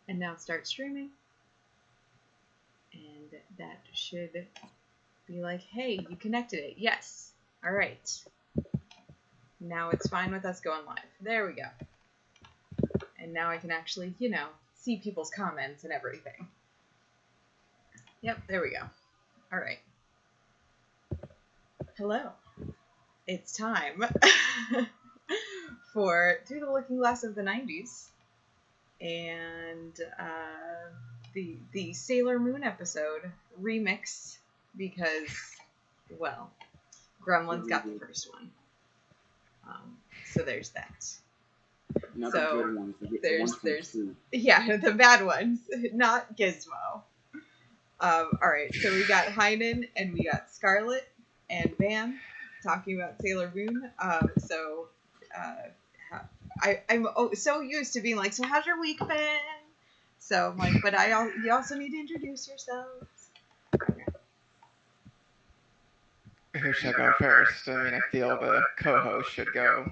And now start streaming. And that should be like, hey, you connected it. Yes. All right. Now it's fine with us going live. There we go. And now I can actually, see people's comments and everything. Yep, there we go. All right. Hello. It's time for Through the Looking Glass of the 90s and the Sailor Moon episode remix because, well, Gremlins got the first one. So there's that. Not so the good ones. there's the bad ones, not Gizmo. All right, so we got Heinen and we got Scarlet and Van talking about Sailor Moon. I'm so used to being like, so how's your week been? So I'm like, but you also need to introduce yourselves. Okay. Who should go first? I mean, I feel the co-host should go.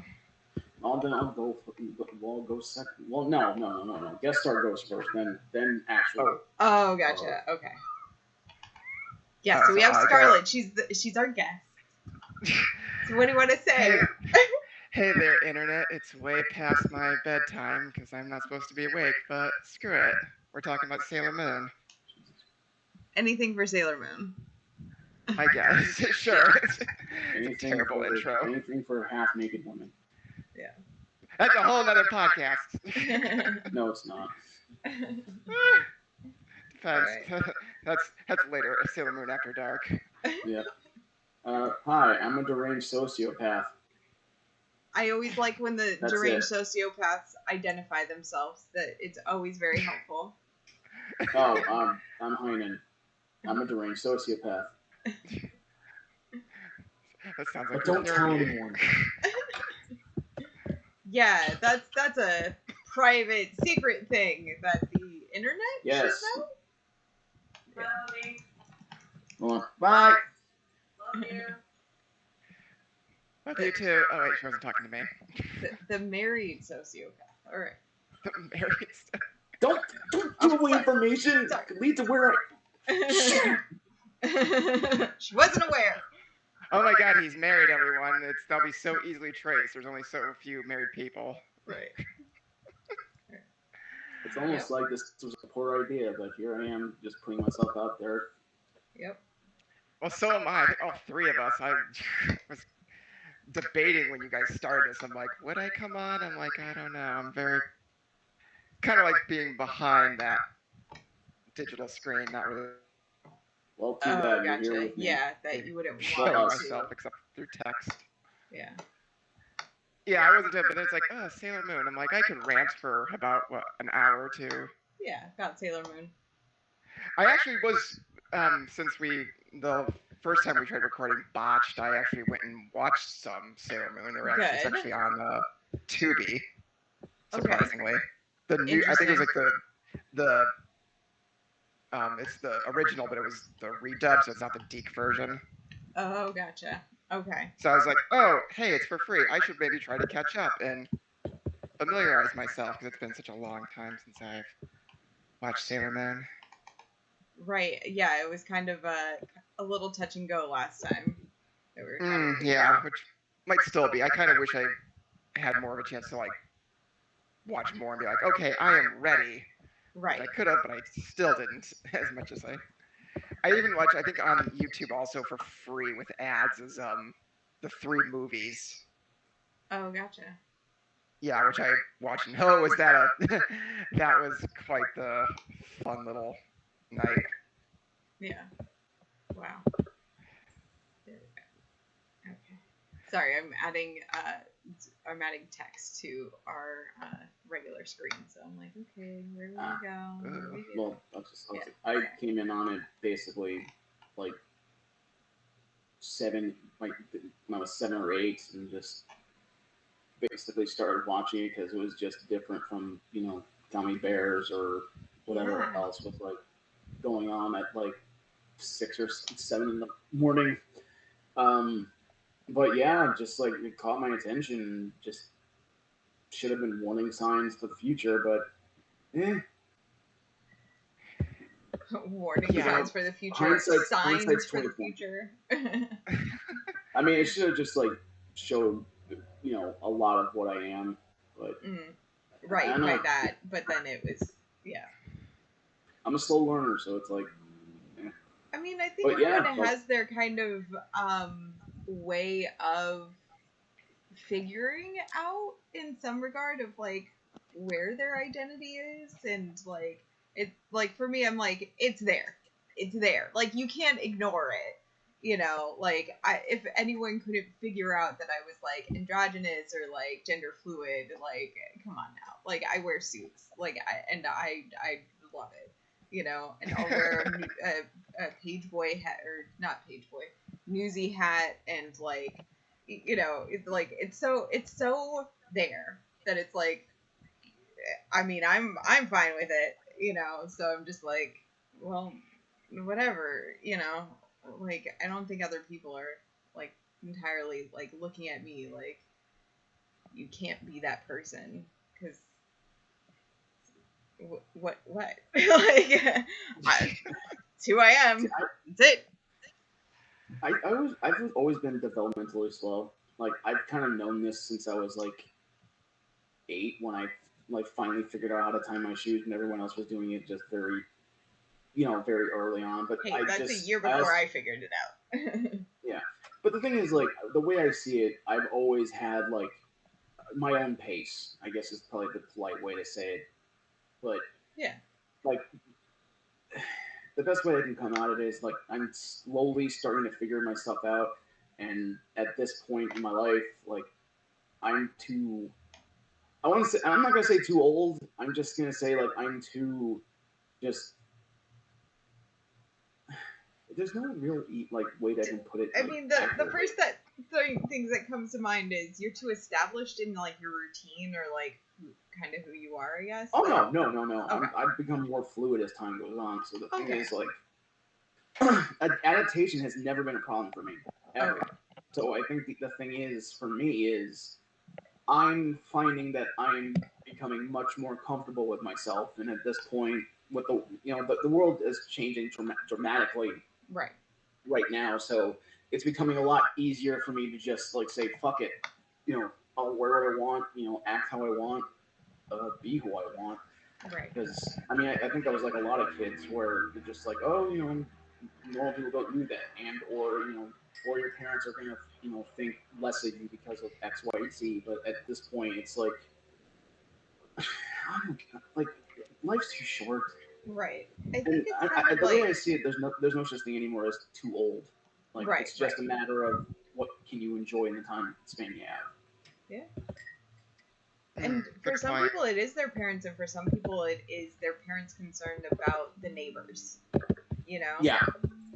I'll go second. Well, no. Guest star goes first, then actually. Oh, gotcha. Okay. Yeah, so we have Scarlet. She's our guest. So what do you want to say? Hey there, Internet. It's way past my bedtime because I'm not supposed to be awake, but screw it. We're talking about Sailor Moon. Anything for Sailor Moon. I guess. Sure. It's a terrible intro. Anything for half-naked women. Yeah. That's a whole other podcast. No, it's not. Depends. Right. That's later. Sailor Moon After Dark. Yeah. Hi, I'm a deranged sociopath. I always like when the deranged sociopaths identify themselves. That it's always very helpful. I'm Heinen. I'm a deranged sociopath. That sounds like. But don't tell anyone. Yeah, that's a private, secret thing that the internet should know. Yeah. Well, bye. Love you. Love you too. Oh wait, she wasn't talking to me. The married sociopath. All right. The married. Don't give away information. That could lead to where. She wasn't aware. Oh my God, he's married, everyone. They'll be so easily traced. There's only so few married people. Right. It's almost like this was a poor idea, but here I am, just putting myself out there. Yep. Well, so am I. I think all three of us. I was debating when you guys started this. I'm like, would I come on? I'm like, I don't know. I'm very kind of like being behind that digital screen, not really. Well, too bad. Gotcha. Yeah, that you wouldn't show want myself except through text. Yeah. Yeah, I wasn't doing it, but then it's like, oh, Sailor Moon. I'm like, I could rant for about, an hour or two. Yeah, about Sailor Moon. I actually was, since the first time we tried recording botched, I actually went and watched some Sailor Moon. It's actually on Tubi, surprisingly. Okay. I think it was like it's the original, but it was the redub, so it's not the Deke version. Oh, gotcha. Okay. So I was like, oh, hey, it's for free. I should maybe try to catch up and familiarize myself, because it's been such a long time since I've watched Sailor Moon. Right. Yeah, it was kind of a little touch and go last time. Yeah, which might still be. I kind of wish I had more of a chance to, like, watch more and be like, okay, I am ready. Right. I could have, but I still didn't, as much as I even watched, I think on YouTube also for free with ads is the 3 movies. Oh, gotcha. Yeah, which I watched. And oh, was that that was quite the fun little night. Yeah. Wow. There we go. Okay. Sorry, I'm adding text to our regular screen, so I'm like, okay, where do we go? Well, I came in on it basically like when I was 7 or 8, and just basically started watching it because it was just different from Gummy Bears or whatever else was like going on at like 6 or 7 in the morning. But yeah, just like it caught my attention. Just should have been warning signs for the future, but Warning Yeah. signs for the future. Hindsight's Signs for the 20/20. future. I mean, it should have just like showed, a lot of what I am, but Right, I don't know. by that. But then it was, yeah. I'm a slow learner, so it's like. I mean, I think But yeah, everyone has their kind of way of figuring out in some regard of like where their identity is, and like it, like for me, I'm like it's there, like you can't ignore it. Like if anyone couldn't figure out that I was like androgynous or like gender fluid, like come on now, like I wear suits, like I love it, and I'll wear a page boy hat, or not page boy, newsy hat, and like it's like it's so there that it's like, I mean, I'm fine with it, so I'm just like, well, whatever, like I don't think other people are like entirely like looking at me like you can't be that person, because what like it's who I am. That's it. I've always been developmentally slow. Like I've kind of known this since I was like 8, when I like finally figured out how to tie my shoes, and everyone else was doing it just very, very early on. But Hey, that's a year before I figured it out. Yeah, but the thing is, like the way I see it, I've always had like my own pace, I guess is probably the polite way to say it. But yeah, like the best way I can come out of it is like I'm slowly starting to figure myself out, and at this point in my life, like I'm too. I want to say, I'm not gonna say too old. I'm just gonna say like I'm too, just. There's no real like way that I can put it. I like, mean, the first things that comes to mind is you're too established in like your routine, or like kind of who you are, I guess. Oh like, no. Okay. I've become more fluid as time goes on. So the thing Okay. is, like, adaptation has never been a problem for me ever. Okay. So I think the thing is for me is I'm finding that I'm becoming much more comfortable with myself, and at this point, with the world is changing dramatically Right. right now, so it's becoming a lot easier for me to just like say fuck it, I'll wear what I want, act how I want, be who I want. Right. Because I mean, I think I was like a lot of kids where they're just like, oh, normal people don't do that, and or your parents are gonna think less of you because of X, Y, and Z. But at this point, it's like, like life's too short. Right. I think And it's kind of the like, way I see it, there's no such thing anymore as too old. Like Right, it's just right. a matter of what can you enjoy in the time span you have. Yeah. And for Good some point. people it is their parents, and for some people it is their parents concerned about the neighbors. Yeah.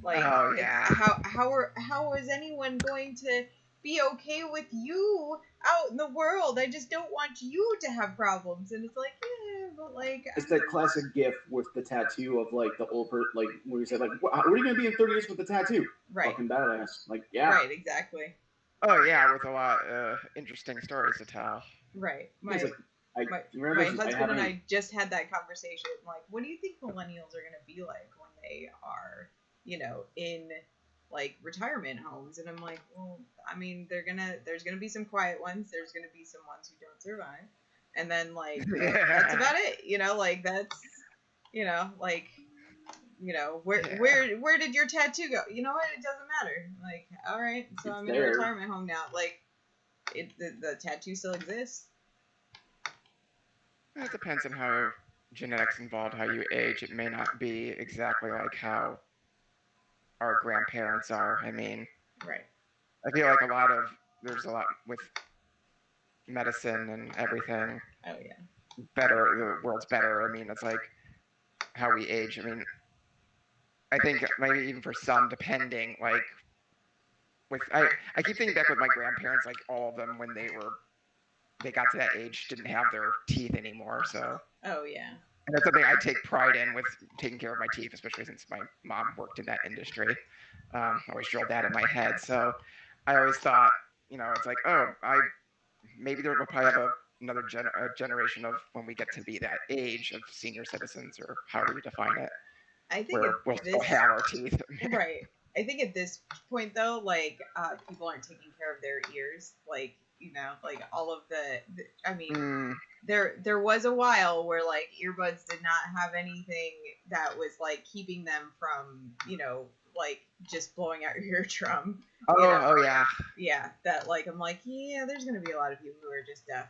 Like, Oh, yeah. how is anyone going to be okay with you out in the world? I just don't want you to have problems. And it's like, yeah, but like, It's that classic gif with the tattoo of like the old person, like where you said like, what are you gonna be in 30 years with the tattoo? Right. Fucking badass. Like, yeah. Right, exactly. Oh yeah, with a lot of interesting stories to tell. Right. My Husband and I just had that conversation. Like, what do you think millennials are gonna be like when they are, in like retirement homes? And I'm like, well, I mean, there's gonna be some quiet ones. There's gonna be some ones who don't survive, and then like that's about it. Like that's, like. Where did your tattoo go? You know what? It doesn't matter. Like, all right, so I'm in a retirement home now. Like, the tattoo still exists. It depends on how genetics involved, how you age. It may not be exactly like how our grandparents are. I mean, Right. I feel like there's a lot with medicine and everything. Oh yeah. Better, the world's better. I mean, it's like how we age. I mean, I think maybe even for some, depending, like I keep thinking back with my grandparents, like all of them when they got to that age didn't have their teeth anymore. So. Oh yeah. And that's something I take pride in, with taking care of my teeth, especially since my mom worked in that industry. I always drilled that in my head. So I always thought, it's like, maybe we'll probably have another generation of when we get to be that age of senior citizens, or however you define it. I think where we'll still have our teeth. Right. I think at this point though, like people aren't taking care of their ears, like like all of I mean, there was a while where like earbuds did not have anything that was like keeping them from like just blowing out your eardrum. Oh yeah. Yeah, that like I'm like there's gonna be a lot of people who are just deaf,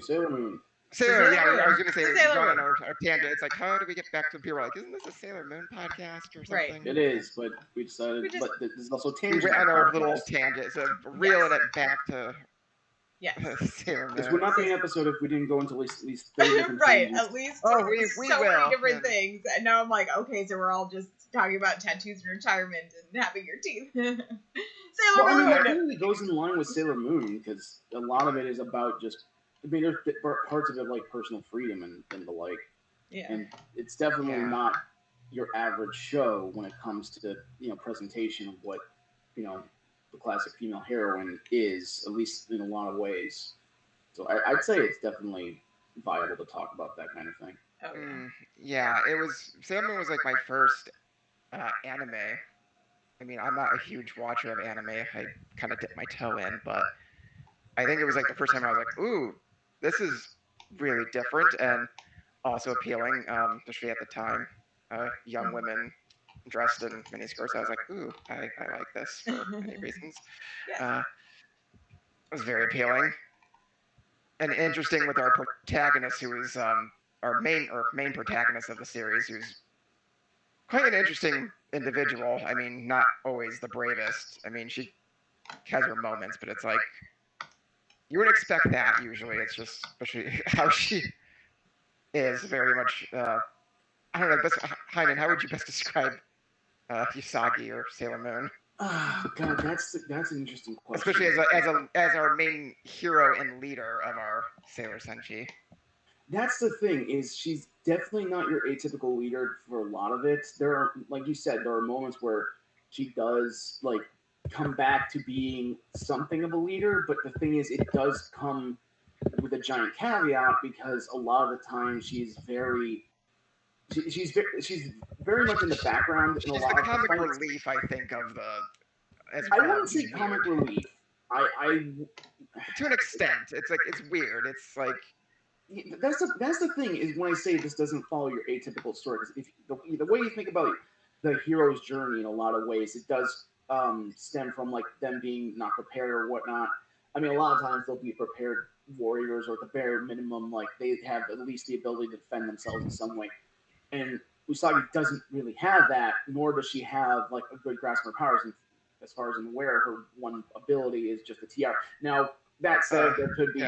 Sailor Moon. I was going to say, Sailor going on our tangent. It's like, how do we get back to people? Like, isn't this a Sailor Moon podcast or something? Right. It is, but we decided, but there's also tangent. We went on our little tangent, so reeling it back to Sailor Moon. This would not be an episode if we didn't go into at least 30 different right, tangents. at least we so will. many different things. And now I'm like, okay, so we're all just talking about tattoos and retirement and having your teeth. Sailor Moon! That really goes in line with Sailor Moon, because a lot of it is about just, I mean, there's parts of it like personal freedom and the like. Yeah. And it's definitely not your average show when it comes to, presentation of what, the classic female heroine is, at least in a lot of ways. So I'd say it's definitely viable to talk about that kind of thing. Oh, yeah, Sailor Moon was like my first anime. I mean, I'm not a huge watcher of anime. I kind of dip my toe in, but I think it was like the first time I was like, ooh, this is really different and also appealing, especially at the time. Young women dressed in miniskirts. I was like, ooh, I like this for many reasons. It was very appealing. And interesting with our protagonist, who is our main protagonist of the series, who's quite an interesting individual. I mean, not always the bravest. I mean, she has her moments, but it's like you wouldn't expect that usually. It's just especially how she is very much. I don't know. Heinen, how would you best describe Usagi or Sailor Moon? Oh, God, that's an interesting question. Especially as our main hero and leader of our Sailor Senshi. That's the thing, is she's definitely not your atypical leader for a lot of it. There are, like you said, there are moments where she does like come back to being something of a leader, but the thing is, it does come with a giant caveat, because a lot of the time she's very much in the background. She's the comic relief, I think, of the. I wouldn't say comic relief. I to an extent, it's like it's weird. It's like that's the thing, is when I say this doesn't follow your atypical story. Because if the way you think about the hero's journey, in a lot of ways, it does stem from like them being not prepared or whatnot. I mean, a lot of times they'll be prepared warriors, or at the bare minimum, like they have at least the ability to defend themselves in some way. And Usagi doesn't really have that, nor does she have like a good grasp of her powers. And as far as I'm aware, her one ability is just a TR. Now, that said, there could be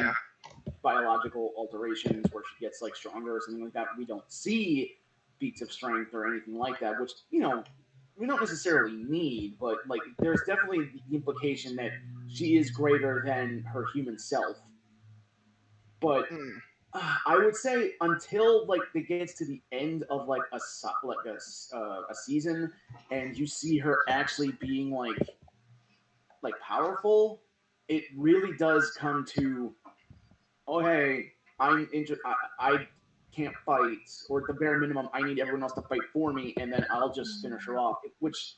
biological alterations where she gets like stronger or something like that. We don't see feats of strength or anything like that, which we don't necessarily need, but like there's definitely the implication that she is greater than her human self. But I would say until like it gets to the end of like a season, and you see her actually being like powerful, it really does come to, oh hey, I'm injured. I can't fight, or at the bare minimum, I need everyone else to fight for me, and then I'll just finish her off, which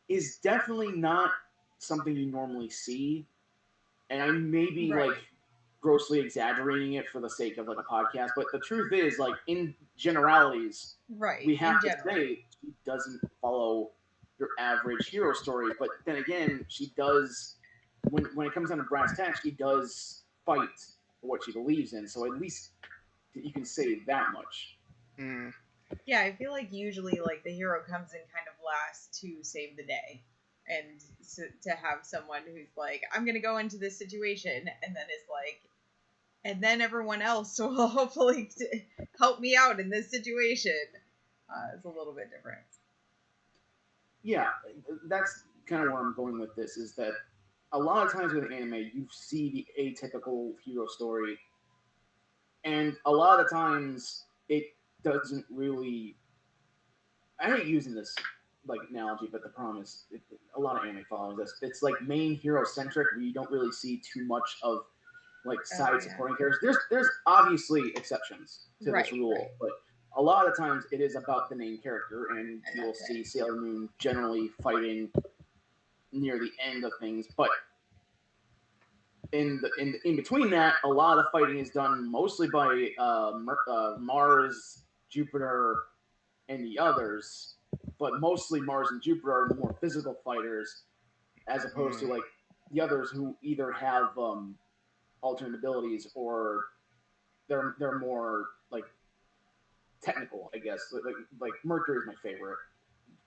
is definitely not something you normally see. And I may be like grossly exaggerating it for the sake of like a podcast, but the truth is, like, in generalities, we have to say she doesn't follow your average hero story. But then again, she does, when it comes down to brass tacks, she does fight for what she believes in. So at least you can say that much. Yeah, I feel like usually like the hero comes in kind of last to save the day. And to have someone who's like, I'm going to go into this situation, and then is like, and then everyone else will hopefully help me out in this situation. It's a little bit different. Yeah, that's kind of where I'm going with this, is that a lot of times with anime, you see the atypical hero story, and a lot of times it doesn't really... I hate using this like analogy, but the problem is a lot of anime follows this. It's like main hero centric, where you don't really see too much of like side supporting characters. There's obviously exceptions to this rule, but a lot of times it is about the main character, and you'll see Sailor Moon generally fighting near the end of things. But in between that, a lot of the fighting is done mostly by Mars, Jupiter, and the others. But mostly Mars and Jupiter are the more physical fighters, as opposed to like the others who either have alternate abilities or they're more like technical, I guess. Like Mercury is my favorite.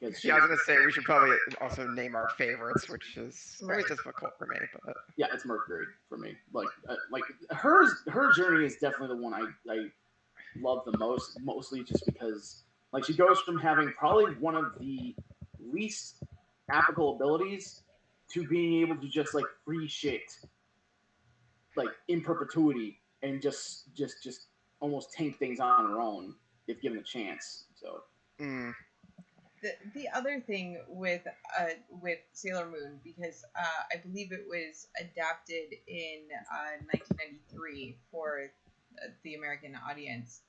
Yeah, I was gonna say we should probably also name our favorites, which is always difficult for me. But yeah, it's Mercury for me. Like her journey is definitely the one I love the most, mostly just because like she goes from having probably one of the least applicable abilities to being able to just like free shit like in perpetuity and just almost tank things on her own if given a chance. So the other thing with Sailor Moon, because I believe it was adapted in 1993 for the American audience,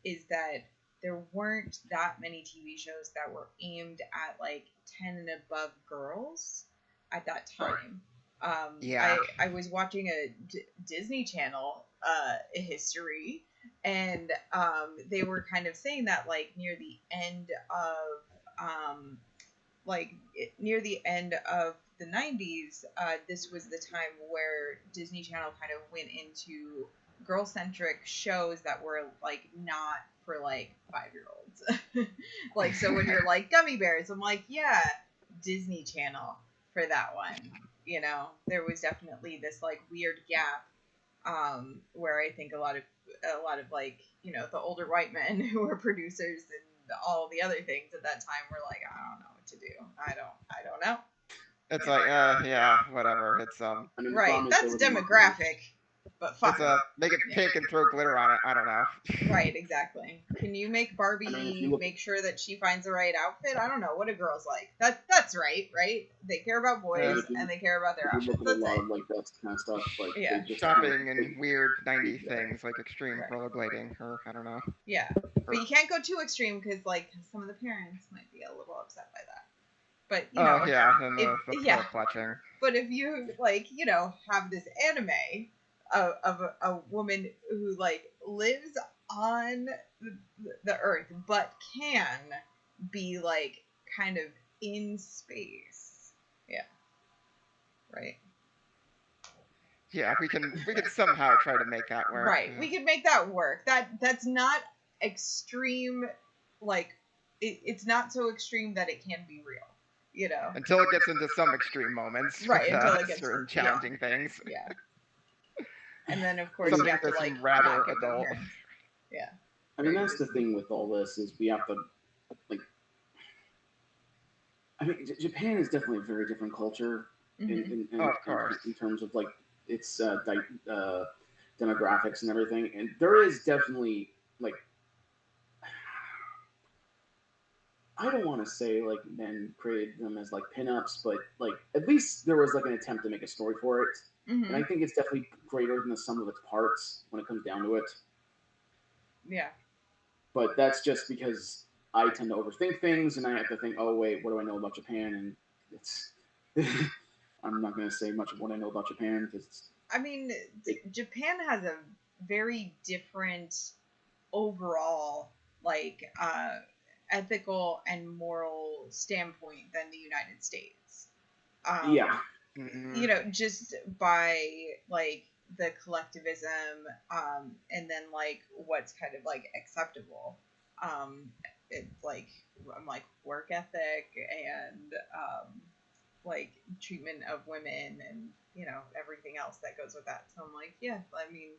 is that there weren't that many TV shows that were aimed at like 10 and above girls at that time. I was watching a Disney Channel history, and they were kind of saying that like near the end of the 90s, this was the time where Disney Channel kind of went into girl-centric shows that were like not for like 5-year-olds. Like, so when you're like Gummy Bears, I'm like, yeah, Disney Channel for that one. You know, there was definitely this like weird gap where I think a lot of like, you know, the older white men who were producers and all the other things at that time were like, I don't know what to do. I don't know. It's like, yeah, whatever. It's right. That's demographic, but fuck. It's make it pink and throw glitter on it. I don't know. Right, exactly. Can you make Barbie make sure that she finds the right outfit? I don't know. What do girls like? That's right? They care about boys and they care about their outfits. That's it. Like that kind of stuff. Like shopping and weird 90s things like extreme rollerblading, or I don't know. Yeah, but you can't go too extreme because like some of the parents might be a little upset by that. But you know, the clutching. But if you like, you know, have this anime of a woman who like lives on the earth but can be like kind of in space, right? Yeah, we can somehow try to make that work. Right, we could make that work. That's not extreme, like it's not so extreme that it can be real. You know, until it gets into some extreme moments, right? Until it gets certain challenging things. Yeah. And then of course something you have to like rather adult. Yeah. I mean that's the thing with all this is we have to like. I mean, Japan is definitely a very different culture in terms of like its demographics and everything, and there is definitely like. I don't want to say like men created them as like pinups, but like at least there was like an attempt to make a story for it, and I think it's definitely greater than the sum of its parts when it comes down to it. Yeah. But that's just because I tend to overthink things, and I have to think, oh wait, what do I know about Japan? And it's I'm not going to say much of what I know about Japan because I mean, Japan has a very different overall like ethical and moral standpoint than the United States. You know, just by like the collectivism, and then like what's kind of like acceptable. It's like I'm like work ethic and like treatment of women and you know everything else that goes with that. So I'm like, yeah, I mean,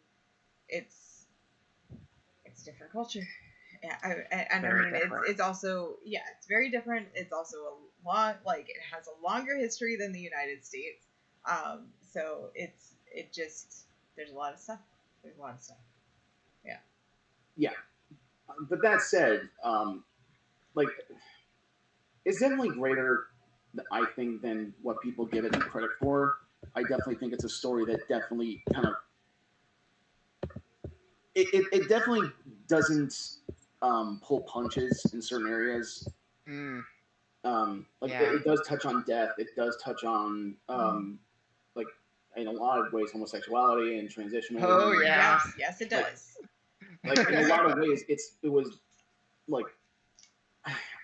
it's a different culture. Yeah, I mean, it's also, it's very different. It's also a long, like, it has a longer history than the United States. So there's a lot of stuff. Yeah. Yeah. But that said, like, it's definitely greater, I think, than what people give it credit for. I definitely think it's a story that definitely kind of it definitely doesn't pull punches in certain areas. It does touch on death. It does touch on like in a lot of ways homosexuality and transitional. Oh yeah, yes, it does. Like in a lot of ways, it was like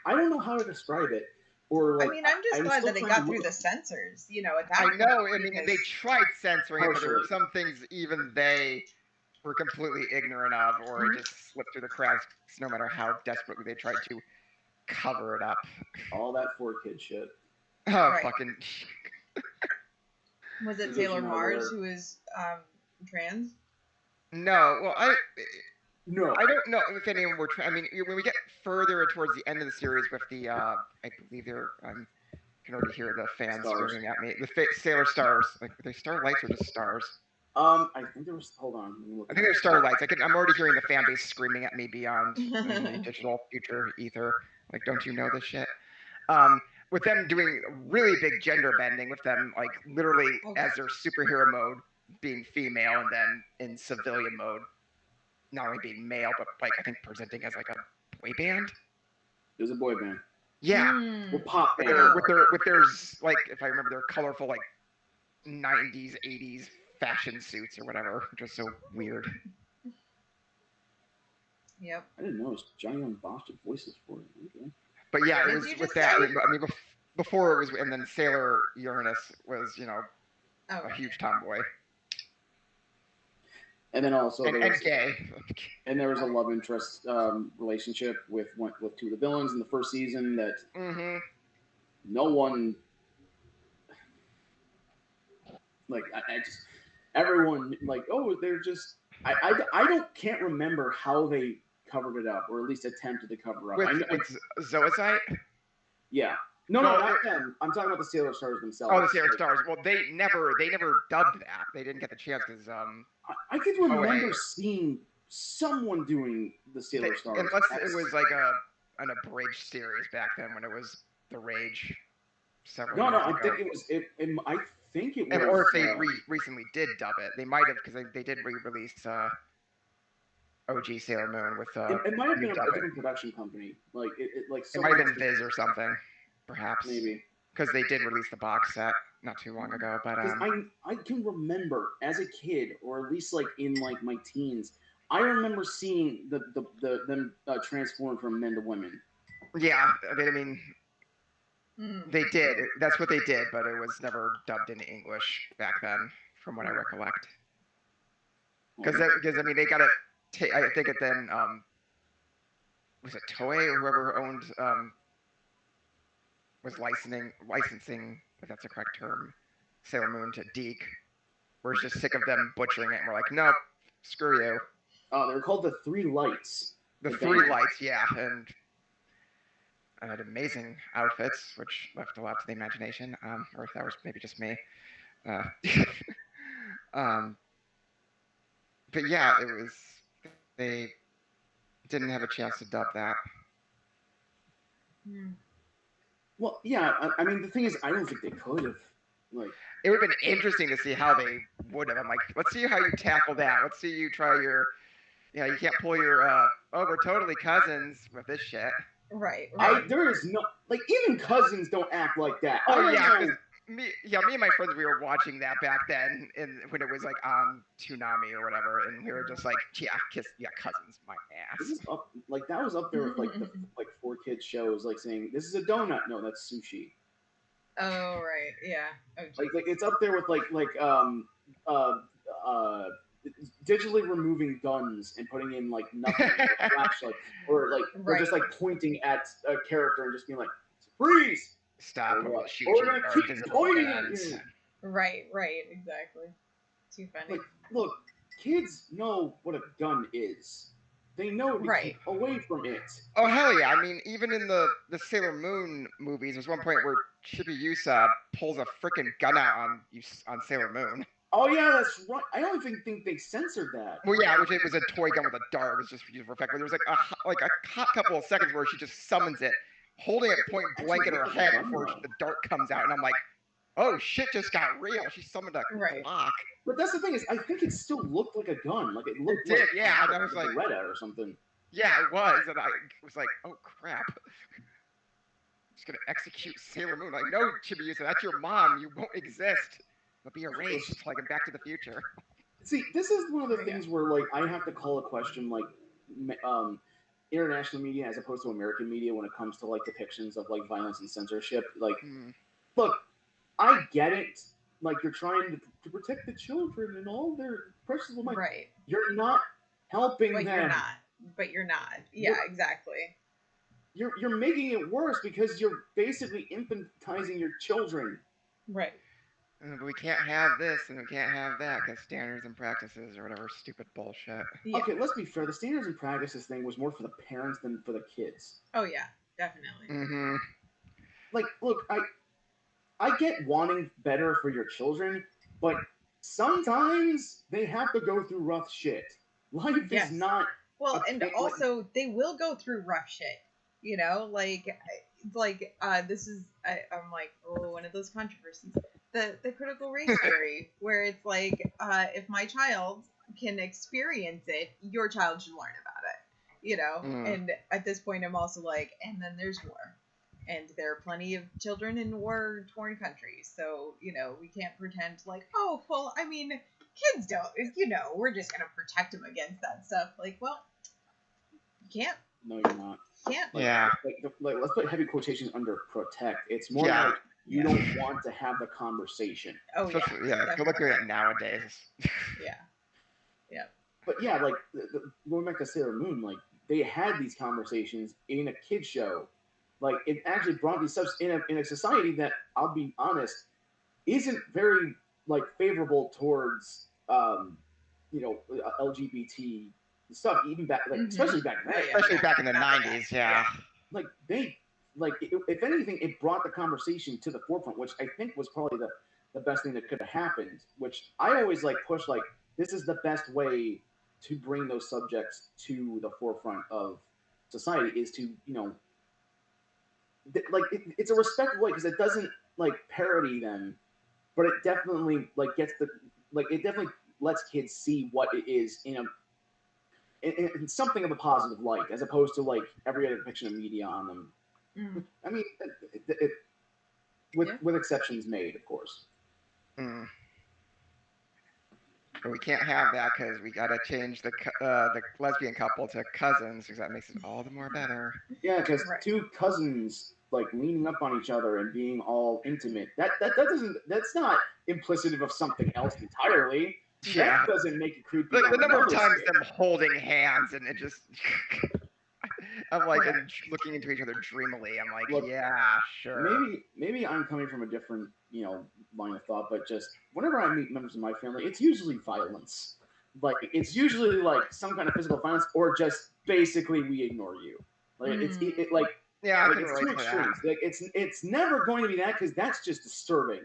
I don't know how to describe it. Or like, I mean, I'm just glad that it got through the censors. You know, at that I know. point, I mean, they tried censoring it, but there were some things even they were completely ignorant of, or it just slipped through the cracks. No matter how desperately they tried to cover it up. All that 4-kid shit. Oh, fucking. Was it Taylor Mars who was trans? No. Well, No. I don't know if anyone were. I mean, when we get further towards the end of the series with the, I believe they're. I can already hear the fans screaming at me. The Sailor Stars, like are they starlights or just stars? I think there was. Hold on. I think they're starlights. I'm already hearing the fan base screaming at me beyond the digital future ether. Like, don't you know this shit? With them doing really big gender bending, with them like literally as their superhero mode being female, and then in civilian mode not only being male but like I think presenting as like a boy band. It was a boy band. Yeah. Well, pop band. With their like if I remember their colorful like 90s 80s fashion suits or whatever, which was so weird. Yep. I didn't know it was Johnny Young Bosch did voices for it. Okay. But yeah, it was with that. I mean, before it was, and then Sailor Uranus was, a huge tomboy. And then also and gay. And there was a love interest relationship with two of the villains in the first season that no one like. I just everyone like they're just I can't remember how they covered it up, or at least attempted to cover up. With Zoisite? Yeah. No, not them. I'm talking about the Sailor Stars themselves. Oh, the Sailor Stars. Well, they never dubbed that. They didn't get the chance because I could remember seeing someone doing the Sailor Stars. Unless it was like an abridged series back then when it was the rage. No, I think it was. I think it was. Or if they recently did dub it, they might have because they did re-release OG Sailor Moon with. It might have been a different production company. Like it might have been Viz or something, perhaps. Maybe because they did release the box set not too long ago. But I can remember as a kid, or at least like in like my teens, I remember seeing them transform from men to women. Yeah, I mean. They did. That's what they did, but it was never dubbed into English back then, from what I recollect. Because I mean, they got it. I think it then was it Toei or whoever owned was licensing, if that's the correct term, Sailor Moon to Deke. We're just sick of them butchering it. And we're like, nope, screw you. Oh, they're called the Three Lights. The Three Lights, yeah, and. Had amazing outfits, which left a lot to the imagination, or if that was maybe just me. But yeah, it was. They didn't have a chance to dub that. Well, yeah. I mean, the thing is, I don't think they could have. Like, it would have been interesting to see how they would have. I'm like, let's see how you tackle that. Let's see you try your. You can't pull your. We're totally cousins with this shit. Right. There is no even cousins don't act like that. Oh yeah, me and my friends, we were watching that back then, when it was like on Toonami or whatever, and we were just like, cousins, my ass. This is that was up there with like the 4-kid shows, like saying this is a donut. No, that's sushi. Oh right, yeah. Oh, like it's up there with digitally removing guns and putting in like nothing, like flashlight, or just like pointing at a character and just being like, freeze, stop, or we're gonna keep pointing at you. Right, exactly. Too funny. Look, kids know what a gun is. They know to keep away from it. Oh hell yeah! I mean, even in the Sailor Moon movies, there's one point where Chibi Yusa pulls a freaking gun out on Sailor Moon. Oh yeah, that's right. I don't even think they censored that. Well, yeah, which it was a toy gun with a dart. It was just used for effect. But there was like a hot couple of seconds where she just summons it, holding it point blank at her head before the dart comes out, and I'm like, oh shit, just got real. She summoned a clock. But that's the thing is, I think it still looked like a gun. Like it looked like yeah, and I was like Beretta or something. Yeah, it was, and I was like, oh crap. I'm just gonna execute Sailor Moon. Like, no, Chibiusa, that's your mom. You won't exist. But be erased, like in Back to the Future. See, this is one of the things where, like, I have to call a question, like, international media as opposed to American media when it comes to, like, depictions of, like, violence and censorship. Like, look, I get it. Like, you're trying to protect the children and all their precious little money. Right. You're not helping them. But you're not. Yeah, exactly. You're making it worse because you're basically infantizing your children. Right. But we can't have this and we can't have that because standards and practices or whatever stupid bullshit. Yeah. Okay, let's be fair. The standards and practices thing was more for the parents than for the kids. Oh yeah, definitely. Mm-hmm. Like, look, I get wanting better for your children, but sometimes they have to go through rough shit. Life is not. Well, and also they will go through rough shit. You know, this is I'm like, oh, one of those controversies. The critical race theory, where it's like, if my child can experience it, your child should learn about it. You know, and at this point, I'm also like, and then there's war, and there are plenty of children in war-torn countries, so you know we can't pretend like, oh, well, I mean, kids don't, you know, we're just gonna protect them against that stuff. Like, well, you can't. No, you're not. Can't. Yeah. Like, let's put heavy quotations under protect. It's more like you don't want to have the conversation. Oh, yeah. Go look at it nowadays. Yeah. Yeah. But yeah, like, going back to Sailor Moon, like, they had these conversations in a kid show. Like, it actually brought these subs in a society that, I'll be honest, isn't very, like, favorable towards, you know, LGBT stuff, even back, like, especially back then. Especially back in the 90s, yeah. Like, if anything, it brought the conversation to the forefront, which I think was probably the best thing that could have happened, which I always, like, push, like, this is the best way to bring those subjects to the forefront of society, is to, you know, like, it's a respectful way, because it doesn't, like, parody them, but it definitely, like, it definitely lets kids see what it is in something of a positive light, as opposed to, like, every other depiction of media on them. I mean, with exceptions made, of course. But we can't have that because we gotta change the lesbian couple to cousins, because that makes it all the more better. Yeah, because two cousins, like, leaning up on each other and being all intimate, that's not implicit of something else entirely. Yeah. That doesn't make it creepy. Like, the number of times them holding hands and it just I'm like, and looking into each other dreamily. I'm like, look, yeah, sure. Maybe I'm coming from a different, you know, line of thought, but just whenever I meet members of my family, it's usually violence. Like, it's usually like some kind of physical violence, or just basically we ignore you. Like, it's like, yeah, like, it's two extremes. Like, it's never going to be that, because that's just disturbing.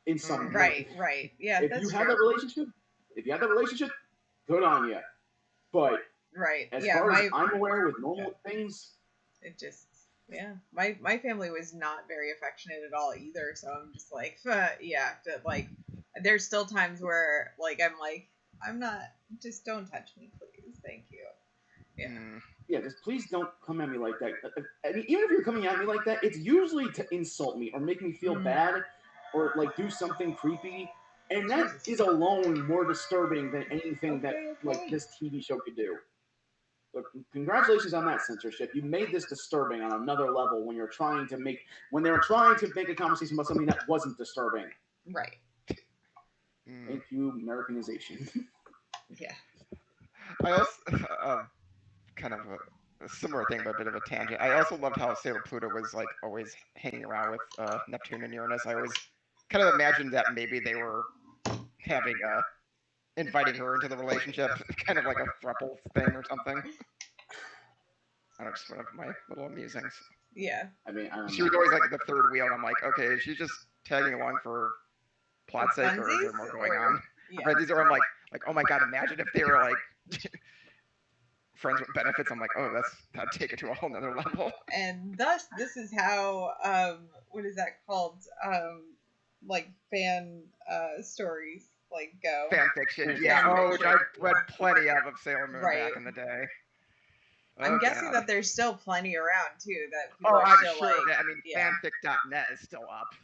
In some way. Right. Yeah. If you have that relationship, good on you. But as far as I'm aware, with normal things, it just my family was not very affectionate at all either. So I'm just like, like, there's still times where, like, I'm not, just don't touch me, please, thank you. Yeah. Yeah, just please don't come at me like that. I mean, even if you're coming at me like that, it's usually to insult me or make me feel bad, or, like, do something creepy, and that is alone more disturbing than anything like, this TV show could do. Look, congratulations on that censorship. You made this disturbing on another level when they were trying to make a conversation about something that wasn't disturbing. Right. Thank you, Americanization. Yeah. I also kind of a similar thing, but a bit of a tangent. I also loved how Sailor Pluto was, like, always hanging around with Neptune and Uranus. I always kind of imagined that maybe they were having inviting her into the relationship, kind of like a throuple thing or something. I don't know, just one of my little musings. Yeah. I mean, she was always, like, the third wheel, and I'm like, okay, is she just tagging along for plot's sake, or is there more going on? Yeah. But these are, I'm like, oh my god, imagine if they were, like, friends with benefits. I'm like, oh, that'd take it to a whole nother level. And thus, this is how what is that called? Like fan stories like go. Fan fiction, Fan yeah. Oh, which fiction. I read plenty of Sailor Moon Right. back in the day. I'm Oh, guessing God. that there's still plenty around too. That people Oh, are I'm still sure. like, I mean, yeah. fanfic.net is still up.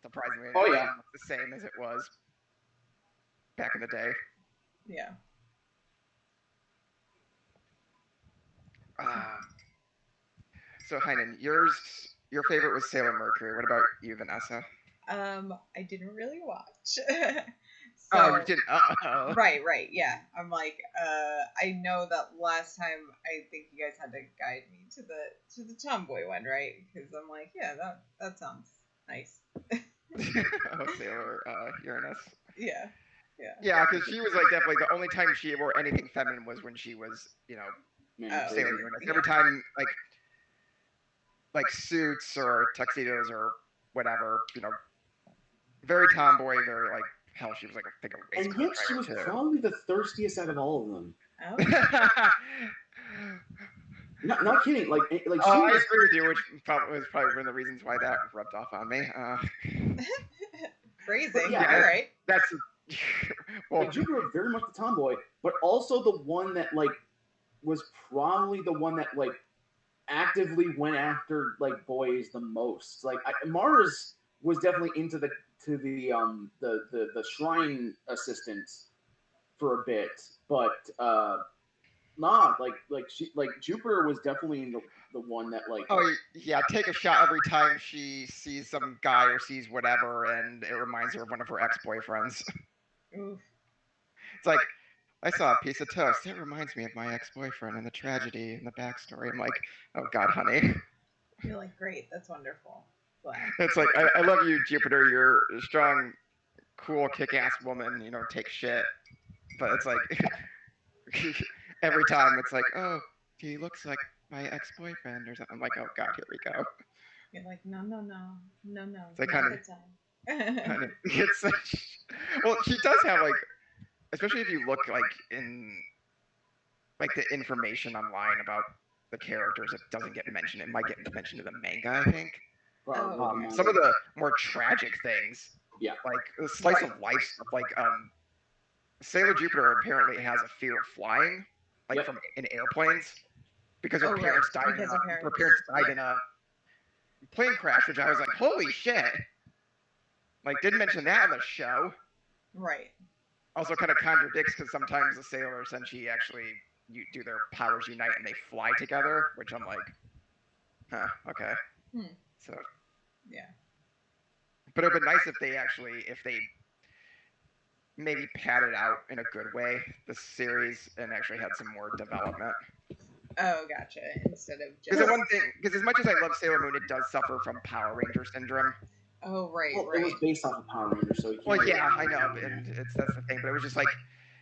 Surprisingly, Oh, it's yeah. almost the same as it was back in the day. Yeah. So Heinen, your favorite was Sailor Mercury. What about you, Vanessa? I didn't really watch. Oh, you didn't. Uh-oh. Right, yeah. I'm like, I know that last time I think you guys had to guide me to the tomboy one, right? Because I'm like, yeah, that sounds nice. Oh, Sailor Uranus. Yeah. Yeah, because she was like definitely the only time she wore anything feminine was when she was, Man, Oh. Sailor Uranus. Every time like suits or tuxedos or whatever, very tomboy, very like hell. She was like I think a race And car yet she driver was too. probably the thirstiest out of all of them. Oh. Not kidding. Like she I was. agree with you, which was probably one of the reasons why that rubbed off on me. Phrasing. Yeah, all right. That's well, Like, Jupiter was very much the tomboy, but also the one that like was probably the one that like actively went after like boys the most. Like Mars was definitely into the shrine assistants for a bit, but like Jupiter was definitely the one that like. oh yeah, take a shot every time she sees some guy or sees whatever, and it reminds her of one of her ex-boyfriends. Oof. It's like, I saw a piece of toast. It reminds me of my ex-boyfriend and the tragedy and the backstory. I'm like, oh God, honey. You're like, great. That's wonderful. Glad. It's like, I love you, Jupiter. You're a strong, cool, kick-ass woman. Take shit. But it's like, every time it's like, oh, he looks like my ex-boyfriend or something. I'm like, oh God, here we go. You're like, no. It's like, not honey, the time. honey. It's such... Well, she does have like, especially if you look like in like the information online about the characters, it doesn't get mentioned. It might get mentioned in the manga, I think. Probably Some of the more tragic things, yeah, like the slice of life stuff, like Sailor Jupiter apparently has a fear of flying, like from in airplanes, because her parents died. Her parents died in a plane crash, which I was like, holy shit! Like, didn't mention that on the show. Right. Also, kind of contradicts because sometimes the sailors essentially actually do their powers unite and they fly together, which I'm like, huh, okay. So. Yeah. But it'd be nice if they maybe padded out in a good way the series and actually had some more development. Oh, gotcha. Instead of just. Because as much as I love Sailor Moon, it does suffer from Power Ranger syndrome. Oh, right. Well, it was based off of Power Rangers, so. Well, yeah, I know, and that's the thing. But it was just like,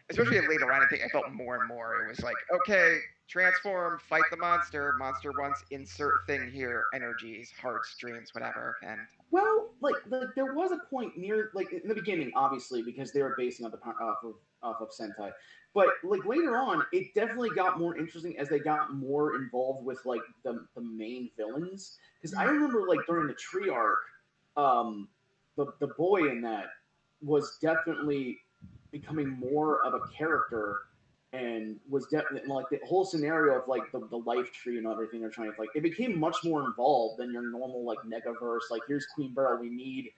especially later on, I think I felt more and more. It was like, okay, transform, fight the monster. Monster wants insert thing here, energies, hearts, dreams, whatever, and. Well, like there was a point near, like in the beginning, obviously, because they were basing off of Sentai, but like later on, it definitely got more interesting as they got more involved with like the main villains. Because I remember like during the tree arc, the boy in that was definitely becoming more of a character. And was definitely like the whole scenario of like the life tree and everything they're trying to like it became much more involved than your normal like negaverse. Like here's Queen Beryl, we need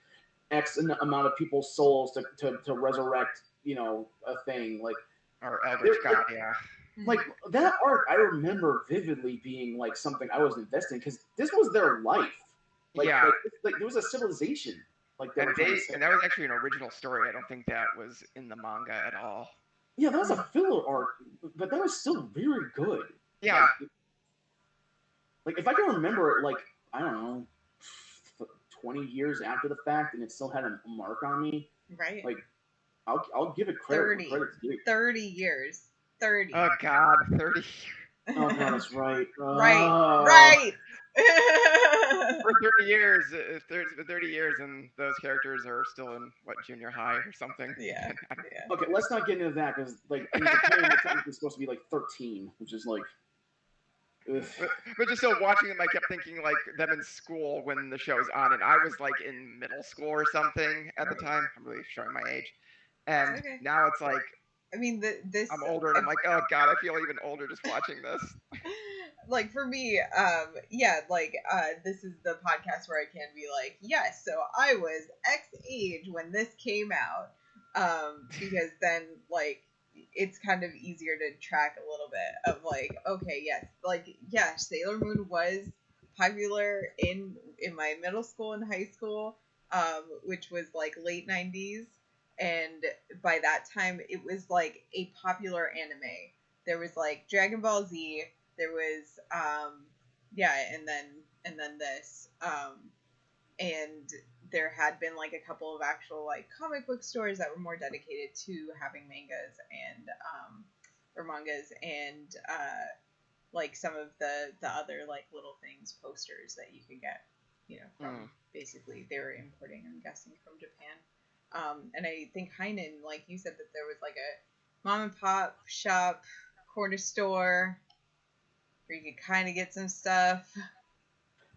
X amount of people's souls to resurrect a thing like or Eldritch God, yeah. Like that arc, I remember vividly being like something I was investing because this was their life. Like, yeah, like there was a civilization. Like and that was actually an original story. I don't think that was in the manga at all. Yeah, that was a filler arc, but that was still very good. Yeah. Like if I can remember it, like, I don't know, 20 years after the fact, and it still had a mark on me. Right. Like, I'll give it credit. 30 years. 30. Oh God, 30. Oh God, that's right. Right. For 30 years, if there's been 30 years and those characters are still in junior high or something. Yeah. Okay, let's not get into that because like in Japan, it's technically supposed to be like 13, which is like. But just still watching them, I kept thinking like them in school when the show was on, and I was like in middle school or something at the time. I'm really showing my age, and Okay. now it's like I mean, this. I'm older, and I'm like, oh god, I feel even older just watching this. Like for me, yeah, like this is the podcast where I can be like, yes, so I was X age when this came out, because then like it's kind of easier to track a little bit of like, okay, yes, like yeah, Sailor Moon was popular in my middle school and high school, which was like late 90s, and by that time it was like a popular anime. There was like Dragon Ball Z, there was yeah, and then this, and there had been like a couple of actual like comic book stores that were more dedicated to having mangas and or mangas and like some of the other like little things, posters that you could get, you know, from basically they were importing, I'm guessing, from Japan. And I think Heinen, like you said, that there was like a mom and pop shop, corner store where you could kind of get some stuff.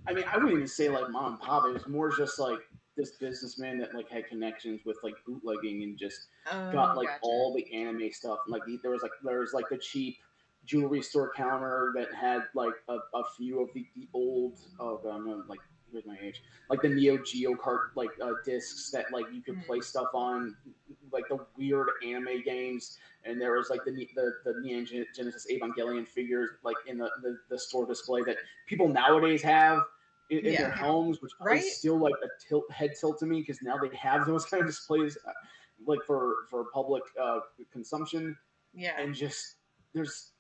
I mean, I wouldn't even say like mom and pop. It was more just like this businessman that like had connections with like bootlegging and just got like all the anime stuff. Like there was like the cheap jewelry store counter that had like a few of the old like here's my age, like the Neo Geo cart like discs that like you could play stuff on, like the weird anime games. And there was like the Neon Genesis Evangelion figures like in the store display that people nowadays have in their homes, which is still like a head tilt to me because now they have those kind of displays like for public consumption. Yeah. And just there's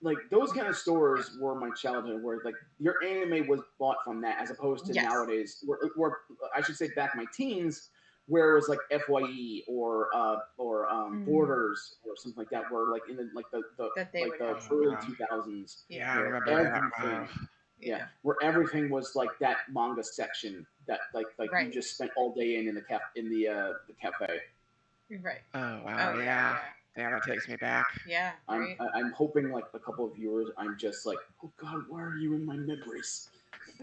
like those kind of stores were my childhood, where like your anime was bought from that, as opposed to nowadays, where I should say back my teens, where it was like FYE or Borders or something like that, where like in the early 2000s. Yeah, I remember everything. Yeah, where everything was like that manga section that like you just spent all day in the cafe. Right. Oh wow, yeah. Damn, that takes me back. Yeah, right. I'm hoping like a couple of viewers, I'm just like, oh god, where are you in my memories?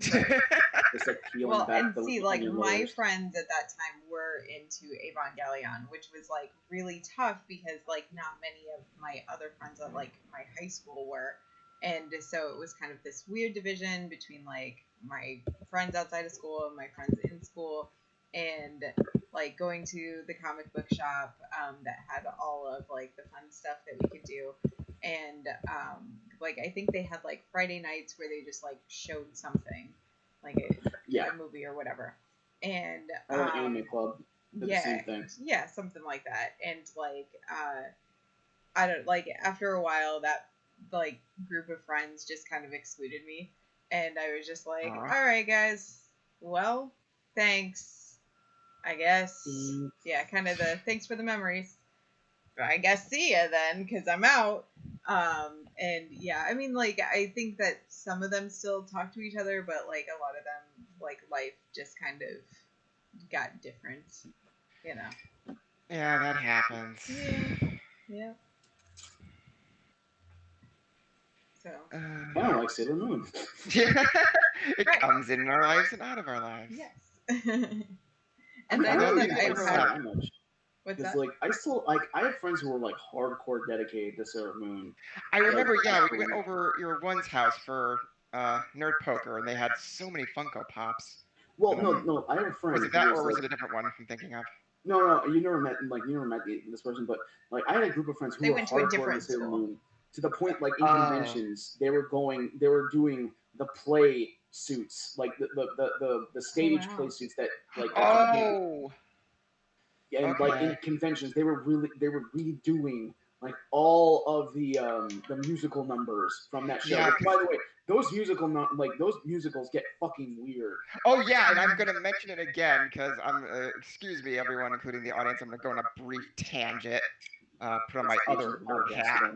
Just like peeling back and the see, like my layers. friends at that time were into Evangelion, which was like really tough because like not many of my other friends at like my high school were, and so it was kind of this weird division between like my friends outside of school and my friends in school, and like going to the comic book shop that had all of like the fun stuff that we could do, and like I think they had like Friday nights where they just like showed something, like a movie or whatever, and Anime Club did the same thing. Yeah, something like that, and like I don't like after a while that like group of friends just kind of excluded me, and I was just like, all right guys, well, thanks. I guess, yeah, kind of the thanks for the memories. I guess see ya then, because I'm out. And yeah, I mean, like, I think that some of them still talk to each other, but like a lot of them, like, life just kind of got different, you know. Yeah, that happens. Yeah. So. I don't like Sailor Moon. It comes in our lives and out of our lives. Yes. And I know don't that even I've had that much. What's that? Like I have friends who were like hardcore dedicated to Sailor Moon. I remember, we went over your one's house for Nerd Poker, and they had so many Funko Pops. Well, no, I have a friend. Was it that, or was it a different one I'm thinking of? No, you never met this person, but like I had a group of friends who were hardcore to Sailor Moon, to the point like in conventions they were doing the play suits, like the stage play suits that like and like in conventions they were redoing like all of the musical numbers from that show. Which, by the way, those musicals get fucking weird. Oh yeah, and I'm gonna mention it again because I'm excuse me everyone, including the audience, I'm gonna go on a brief tangent. Put on my other nerd hat.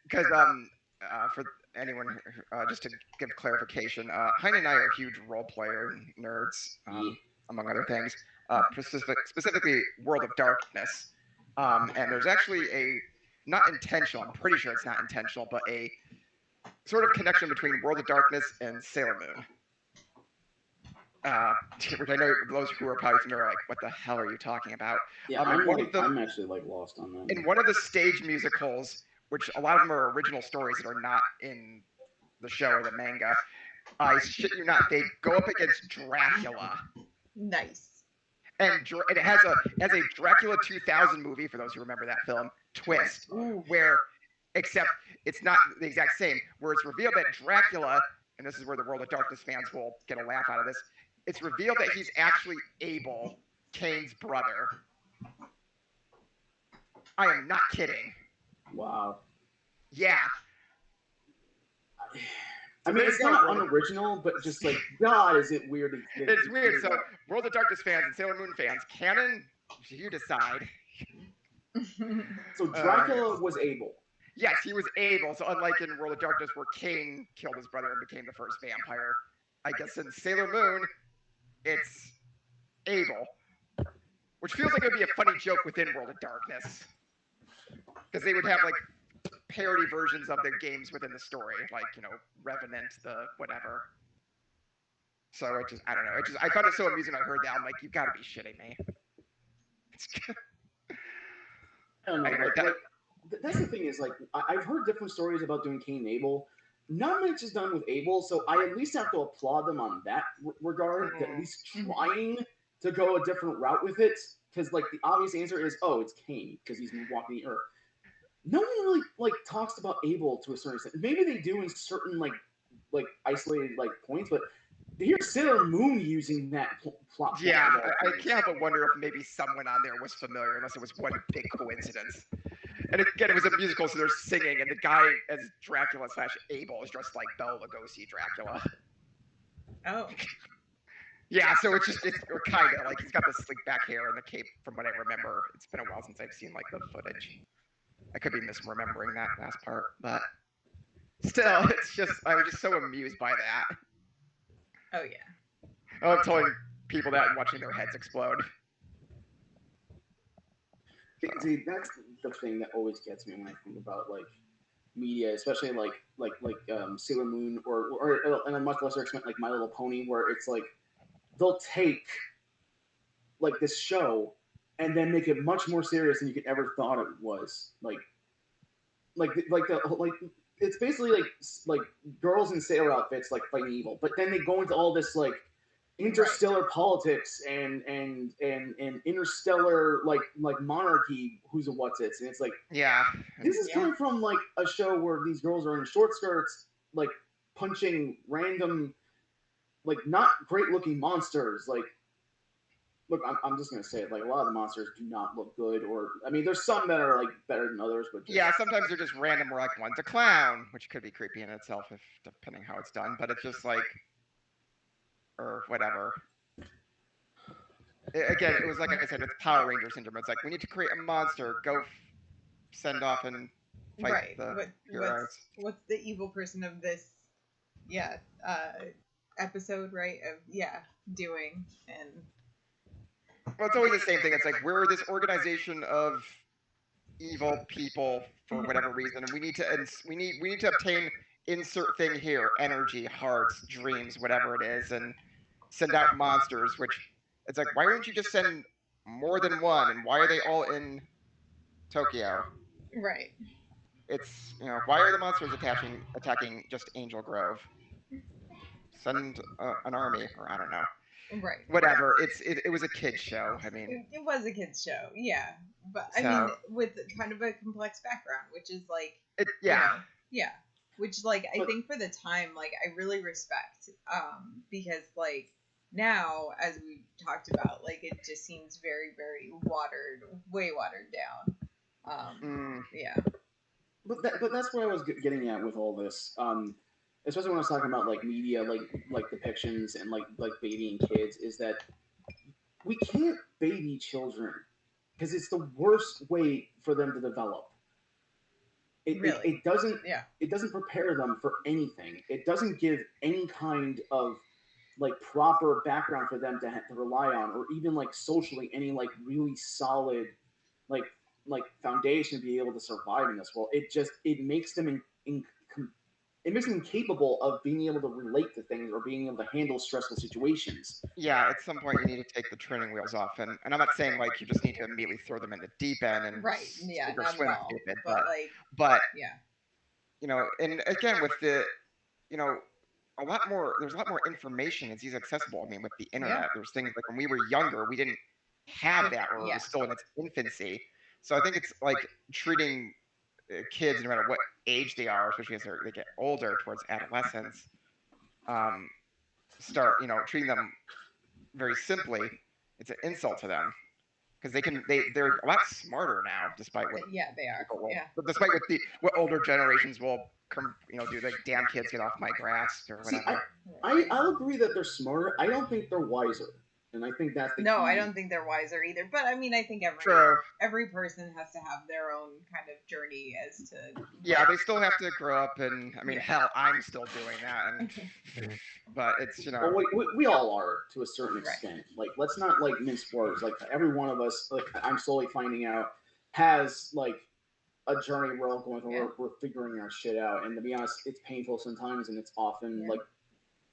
Because for anyone, just to give clarification, Heinen and I are huge role player nerds, among other things. Specifically, World of Darkness. And there's actually not intentional. I'm pretty sure it's not intentional, but a sort of connection between World of Darkness and Sailor Moon. Which I know those who are probably familiar are like, what the hell are you talking about? Yeah, I'm actually like lost on that. In one of the stage musicals, which a lot of them are original stories that are not in the show or the manga, I shit you not, they go up against Dracula. Nice. And it has a Dracula 2000 movie, for those who remember that film, twist, where, except it's not the exact same, where it's revealed that Dracula, and this is where the World of Darkness fans will get a laugh out of this, it's revealed that he's actually Abel, Cain's brother. I am not kidding. Wow. Yeah. I mean, it's not unoriginal, but just like, God, is it weird? It's weird. So, World of Darkness fans and Sailor Moon fans, canon, you decide. So, Dracula was Abel. Yes, he was Abel. So, unlike in World of Darkness, where Cain killed his brother and became the first vampire, I guess in Sailor Moon, it's Abel. Which feels like it would be a funny joke within World of Darkness. Because they would have, like, parody versions of their games within the story, like, you know, Revenant, the whatever. So I don't know. I found it so amusing. I heard that. I'm like, you gotta be shitting me. I don't know. That's the thing is, like, I've heard different stories about doing Cain and Abel. Not much is done with Abel, so I at least have to applaud them on that regard, at least trying to go a different route with it. Because, like, the obvious answer is, oh, it's Cain, because he's walking the earth. No one really like talks about Abel to a certain extent. Maybe they do in certain like isolated like points, but here's Sailor Moon using that plot. Yeah, I can't but wonder if maybe someone on there was familiar, unless it was one big coincidence. And again, it was a musical, so they're singing, and the guy as Dracula / Abel is dressed like Bela Lugosi Dracula. Oh. Yeah, so it's kind of like he's got the slick back hair and the cape. From what I remember, it's been a while since I've seen like the footage. I could be misremembering that last part, but still, I was just so amused by that. Oh, yeah. I love telling people that and watching their heads explode. See, that's the thing that always gets me when I think about, like, media, especially, like Sailor Moon, or in a much lesser extent, like My Little Pony, where it's, like, they'll take, like, this show and then make it much more serious than you could ever thought it was. Like it's basically like girls in sailor outfits like fighting evil, but then they go into all this like interstellar politics and interstellar like monarchy, who's a what's it's, and it's like, yeah, this is coming from like a show where these girls are in short skirts, like punching random, like not great looking monsters, like. Look, I'm just gonna say it. Like, a lot of the monsters do not look good, or I mean, there's some that are like better than others, but yeah, sometimes they're just random. Where like one's a clown, which could be creepy in itself, if depending how it's done. But it's just like, or whatever. Again, it was like I said, it's Power Ranger syndrome. It's like we need to create a monster, go send off and fight the heroes. What's the evil person of this? Yeah, episode, right? Of doing and. Well, it's always the same thing. It's like we're this organization of evil people for whatever reason, and we need to obtain insert thing here: energy, hearts, dreams, whatever it is, and send out monsters. Which it's like, why wouldn't you just send more than one? And why are they all in Tokyo? Right. It's why are the monsters attacking just Angel Grove? Send an army, or I don't know. Right. Whatever. It was a kid's show. I mean, it was a kid's show. Yeah, but I mean, with kind of a complex background, which is like, which like I think for the time, like I really respect, because like now, as we talked about, like it just seems very, very way watered down. Yeah. But that's what I was getting at with all this. Especially when I was talking about like media, like depictions and like babying kids, is that we can't baby children because it's the worst way for them to develop. it doesn't Yeah. it doesn't prepare them for anything. It doesn't give any kind of like proper background for them to rely on, or even like socially any like really solid like foundation to be able to survive in this world. It makes them it makes them incapable of being able to relate to things or being able to handle stressful situations. Yeah, at some point you need to take the training wheels off, and I'm not saying like you just need to immediately throw them in the deep end and Right. Yeah. sink or Not at swim, all. stupid. But like, But yeah. you know, and again with the, you know, there's a lot more information that's easily accessible. I mean, with the internet, there's things like when we were younger, we didn't have that, or it was still in its infancy. So I think it's like treating kids, no matter what age they are, especially as they get older towards adolescence, start, you know, treating them very simply. It's an insult to them because they're a lot smarter now, despite what they are. but despite what older generations will you know, do, like, damn kids, get off my grass or whatever. See, I'll agree that they're smarter. I don't think they're wiser. And I think that's the key. I don't think they're wiser either. But I mean, I think every person has to have their own kind of journey as to. Yeah, they still have to grow up, and I mean, hell, I'm still doing that. And, but it's, you know. Well, we all are to a certain extent. Right. Like, let's not like mince words. Like, every one of us, like, I'm slowly finding out, has like a journey we're all going through. We're figuring our shit out, and to be honest, it's painful sometimes, and it's often like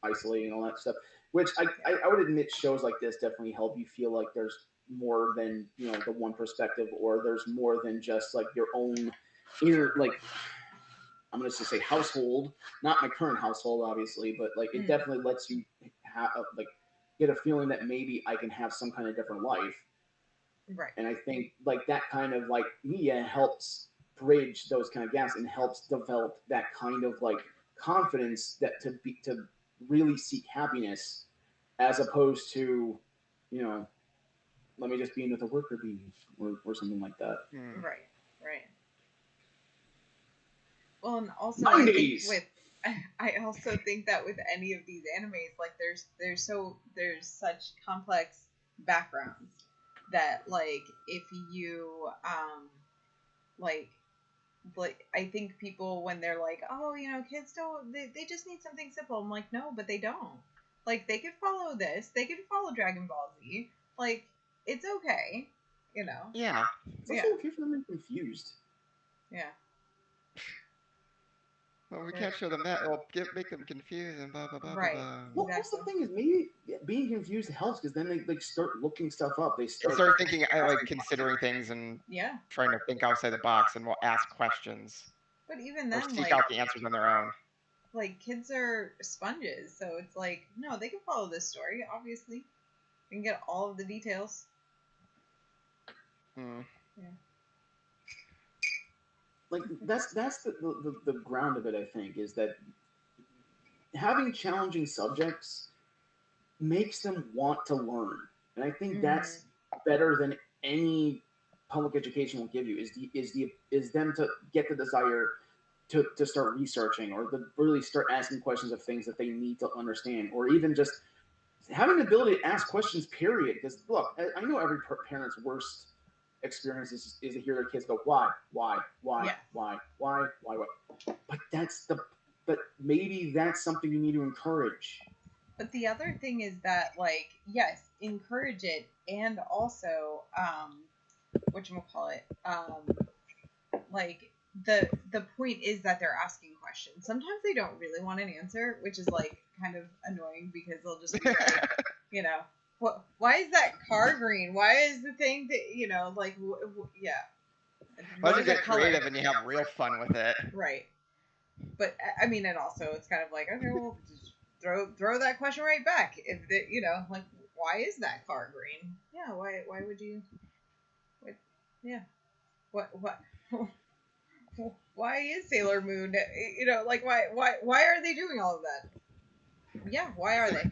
isolating and all that stuff. Which I would admit shows like this definitely help you feel like there's more than, you know, the one perspective, or there's more than just like your own inner, like, I'm going to just say household, not my current household, obviously, but like it definitely lets you have like get a feeling that maybe I can have some kind of different life. Right. And I think like that kind of like media helps bridge those kind of gaps and helps develop that kind of like confidence that to really seek happiness, as opposed to, you know, let me just be with a worker bee or something like that. Right. Well, and also I also think that with any of these animes, like there's such complex backgrounds that like if you like I think people, when they're like, oh, you know, kids don't, they just need something simple. I'm like, no, but they don't. Like, they could follow this. They could follow Dragon Ball Z. Like, it's okay, you know? Yeah. It's also okay for them to be confused. Yeah. Well, we can't show them that. It'll make them confused and blah, blah, blah, right. blah. Well, that's the thing is maybe being confused helps, because then they like start looking stuff up. They start thinking, like considering things and trying to think outside the box, and will ask questions. But even then, or seek out the answers on their own. Like, kids are sponges, so it's like, no, they can follow this story, obviously. They can get all of the details. Yeah. Like, that's the ground of it, I think, is that having challenging subjects makes them want to learn. And I think that's better than any public education will give you, is them to get the desire to start researching, or to really start asking questions of things that they need to understand, or even just having the ability to ask questions, period. Because look, I know every parent's worst experience is to hear their kids go, why, but maybe that's something you need to encourage. But the other thing is that, like, yes, encourage it, and also whatchamacallit, like, the point is that they're asking questions. Sometimes they don't really want an answer, which is like kind of annoying, because they'll just be like, you know, why is that car green? Why is the thing that, you know, like, yeah. Why don't you get creative and you have real fun with it? Right. But I mean, and also it's kind of like, okay, well, just throw that question right back. If you know, like, why is that car green? Yeah. Why would you? What? Yeah. What? Why is Sailor Moon? You know, like, why are they doing all of that? Yeah. Why are they?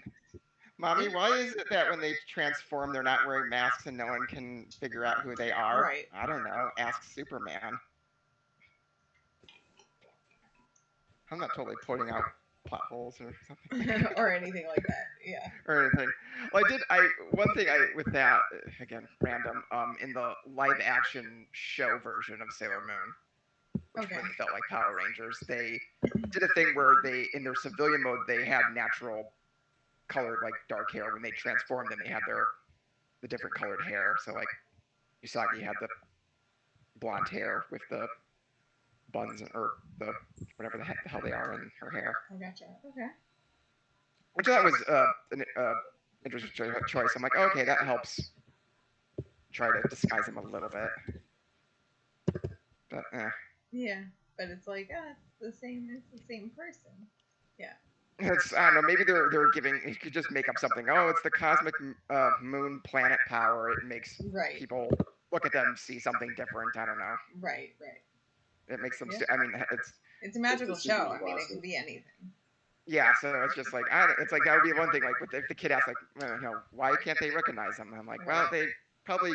Mommy, why is it that when they transform, they're not wearing masks and no one can figure out who they are? Right. I don't know. Ask Superman. I'm not totally pointing out plot holes or something. Or anything like that. Yeah. Or anything. Well, one thing with that, again, random, in the live action show version of Sailor Moon, which Okay. really felt like Power Rangers. They did a thing where they, in their civilian mode, they had natural colored, like dark hair. When they transformed, then they had the different colored hair. So like Usagi had the blonde hair with the buns or the whatever the hell they are in her hair. I gotcha. Okay. Which I thought was an interesting choice. I'm like, okay, that helps try to disguise him a little bit. But yeah, but it's like it's the same person. Yeah. It's, I don't know, maybe they're giving, you could just make up something. Oh, it's the cosmic moon planet power. It makes people look at them, see something different. I don't know. Right. It makes them, Yeah. I mean, it's a magical show. I mean, it can be anything. Yeah, so it's just like, it's like, that would be one thing, like, if the kid asks, like, why can't they recognize them? I'm like, well, they probably,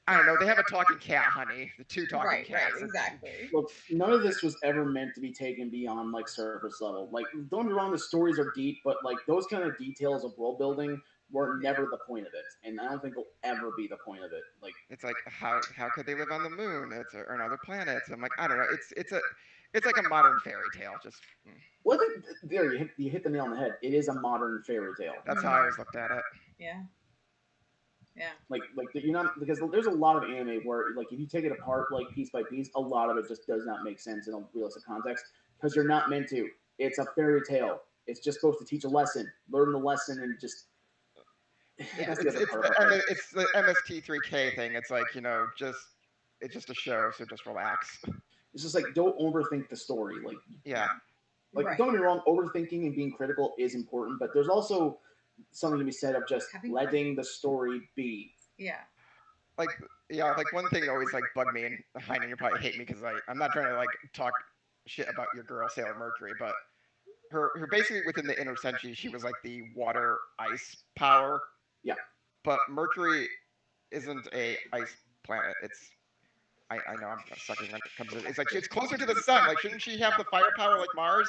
I don't know, they have a talking cat, honey. The two talking cats. Right, exactly. Look, none of this was ever meant to be taken beyond, like, surface level. Like, don't get me wrong, the stories are deep, but, like, those kind of details of world building were never the point of it. And I don't think they'll ever be the point of it. Like, it's like, how could they live on the moon? Or on other planets? I'm like, I don't know. It's like a modern fairy tale. Just. Well, there you hit the nail on the head. It is a modern fairy tale. That's how I always looked at it. Yeah. Like you're not, because there's a lot of anime where, like, if you take it apart, like, piece by piece, a lot of it just does not make sense in a realistic context because you're not meant to. It's a fairy tale. It's just supposed to teach a lesson, learn the lesson, and just. It's the MST3K thing. It's like, it's just a show, so just relax. It's just like, don't overthink the story. Like, yeah. Like, don't get me wrong, overthinking and being critical is important, but there's also something to be said of just letting the story be. Yeah. Like one thing that always, like, bugged me, and Heinen, you probably hate me because I'm not trying to, like, talk shit about your girl, Sailor Mercury, but her basically within the Inner Senshi, she was like the water ice power. Yeah. But Mercury isn't a ice planet. It's, I know I'm sucking when it comes to it. It's like, it's closer to the sun. Like, shouldn't she have the firepower like Mars?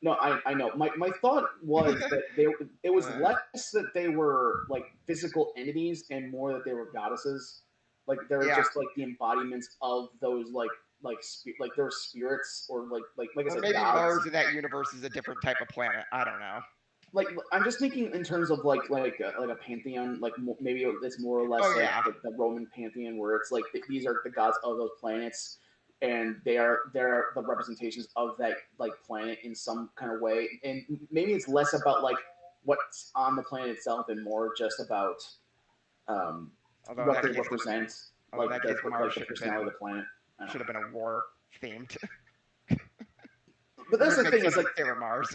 No, I know. My thought was that it was less that they were, like, physical entities and more that they were goddesses. Like, they were just, like, the embodiments of those, like there were spirits, or like I said, maybe gods. Mars in that universe is a different type of planet. I don't know. Like, I'm just thinking in terms of like a pantheon. Like, maybe it's more or less like the Roman pantheon, where it's like these are the gods of those planets, and they're the representations of that, like, planet in some kind of way. And maybe it's less about, like, what's on the planet itself and more just about what they represent, like the personality of the planet. Should have been a war themed. But that's the thing, is like they were Mars.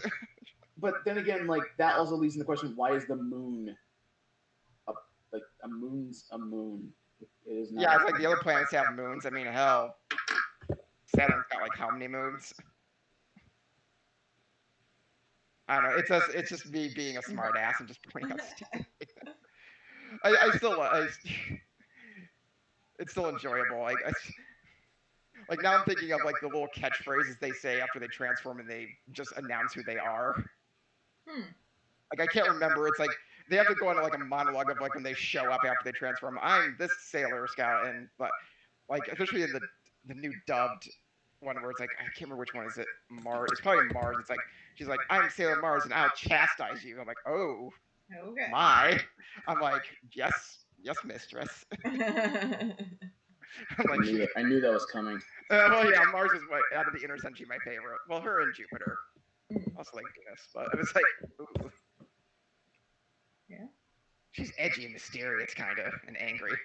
But then again, like, that also leads to the question: why is the moon a moon's a moon? It is not. Yeah, it's like the other planets have moons. I mean, hell, Saturn's got, like, how many moons? I don't know. It's just me being a smart ass and just pointing out stupid. It's still enjoyable. Like now I'm thinking of, like, the little catchphrases they say after they transform and they just announce who they are. Like, I can't remember. It's like they have to go into, like, a monologue of, like, when they show up after they transform. I'm this Sailor Scout, and like especially in the new dubbed one where it's like, I can't remember which one is it. Mars. It's probably Mars. It's like she's like, I'm Sailor Mars and I'll chastise you. I'm like, oh, okay. My. I'm like, yes, mistress. I'm like, I knew that was coming. Well, yeah, Mars is out of the Inner Senshi my favorite. Well, her and Jupiter. Also like Venus, but it was like, ooh. Yeah. She's edgy and mysterious, kind of, and angry.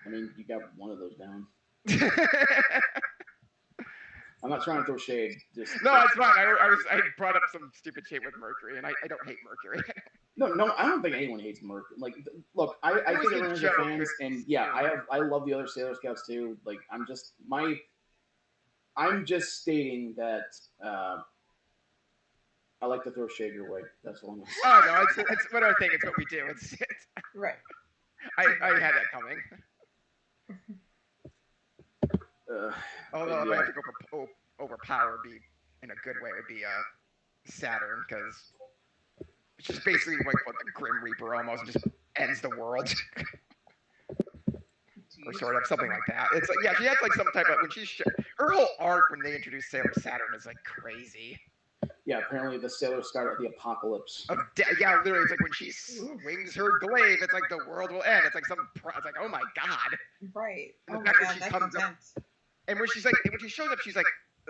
I mean, you got one of those down. I'm not trying to throw shade. No, it's fine. I brought up some stupid shit with Mercury, and I don't hate Mercury. No, I don't think anyone hates Mercury. Like, look, I think everyone's fans, and yeah, I love the other Sailor Scouts too. Like, I'm just stating that I like to throw shade your way. That's all I'm gonna say. Oh no, it's what our thing. It's what we do. It's right. I had that coming. Although if I have to go for overpower, be in a good way, it would be Saturn, because it's just basically like what the Grim Reaper almost just ends the world. or sort of something like that. It's like, yeah, she has like some type of when her whole arc when they introduced Sailor Saturn is like crazy. Yeah, apparently the Sailor Scarlet, the apocalypse. Yeah, literally, it's like when she swings her glaive, it's like the world will end. It's like it's like, oh my god. Right. And Oh the my fact god, that she that's comes intense. up, and when she shows up, she's like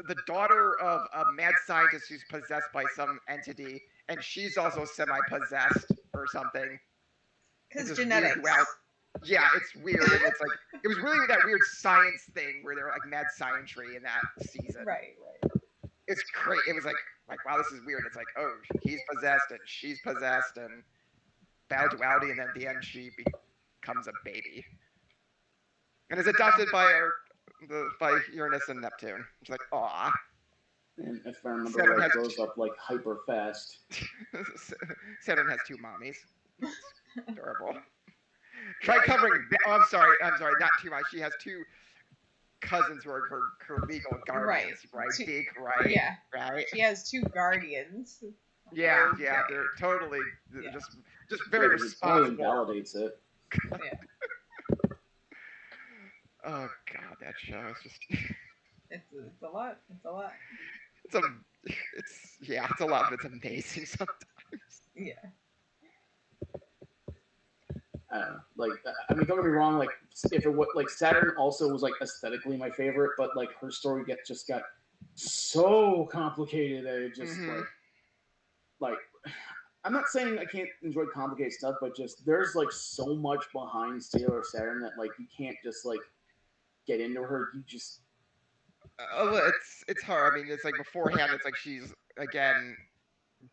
the daughter of a mad scientist who's possessed by some entity, and she's also semi-possessed or something. Because genetics. Yeah, it's weird, and it's like it was really that weird science thing where they were like mad scientry in that season. Right. It's great. It was like wow, this is weird. It's like, oh, he's possessed and she's possessed and battle duality, and then at the end she becomes a baby and is adopted by Uranus and Neptune. It's like, aw. And if I remember right, grows up like hyper fast. Saturn has 2 mommies. It's adorable. Try covering. Oh, I'm sorry, not too much. She has 2 cousins who are her legal guardians, right? Deke, right? Yeah. Right. She has 2 guardians. Yeah, they're totally just very responsible. Validates it. Yeah. Oh god, that show is just. It's a lot. It's a lot. It's a lot, but it's amazing sometimes. Yeah. I don't know. Like, I mean, don't get me wrong. Like, if it was like Saturn also was like aesthetically my favorite, but like her story just got so complicated that it just like I'm not saying I can't enjoy complicated stuff, but just there's like so much behind Sailor Saturn that like you can't just like get into her. You just it's hard. I mean, it's like beforehand. It's like she's again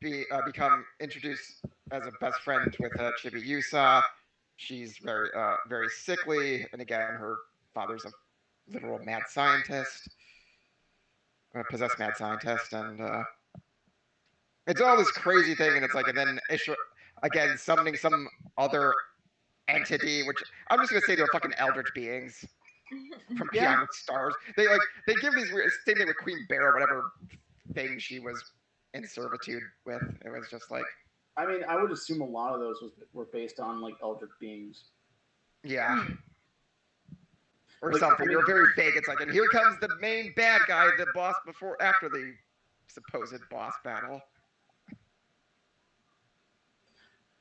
become introduced as a best friend with Chibiusa. She's very sickly, and again, her father's a literal mad scientist, a possessed mad scientist, and it's all this crazy thing. And it's like, and then again summoning some other entity, which I'm just gonna say they're fucking eldritch beings from beyond the stars. They give these weird same thing with Queen Bear or whatever thing she was in servitude with. It was just like. I mean, I would assume a lot of those were based on like eldritch beings. Yeah. Or like, something. They're very vague. It's like, and here comes the main bad guy, the boss after the supposed boss battle.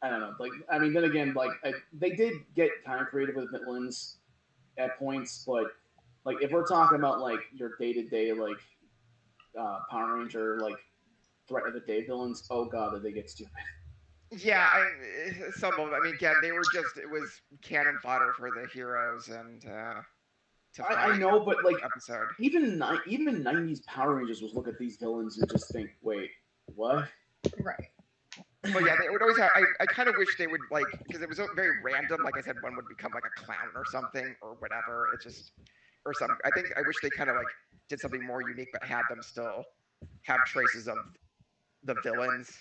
I don't know. Like, I mean, then again, like they did get kind of creative with villains at points, but like if we're talking about like your day-to-day like Power Ranger like threat of the day villains, oh god, did they get stupid. Yeah, some of them. I mean, again, it was cannon fodder for the heroes and I know, but like episode. Even 90s Power Rangers would look at these villains and just think, wait, what? Right. Well, yeah, they would always have. I kind of wish they would like because it was very random. Like I said, one would become like a clown or something or whatever. It's just or some. I think I wish they kind of like did something more unique, but had them still have traces of the villains.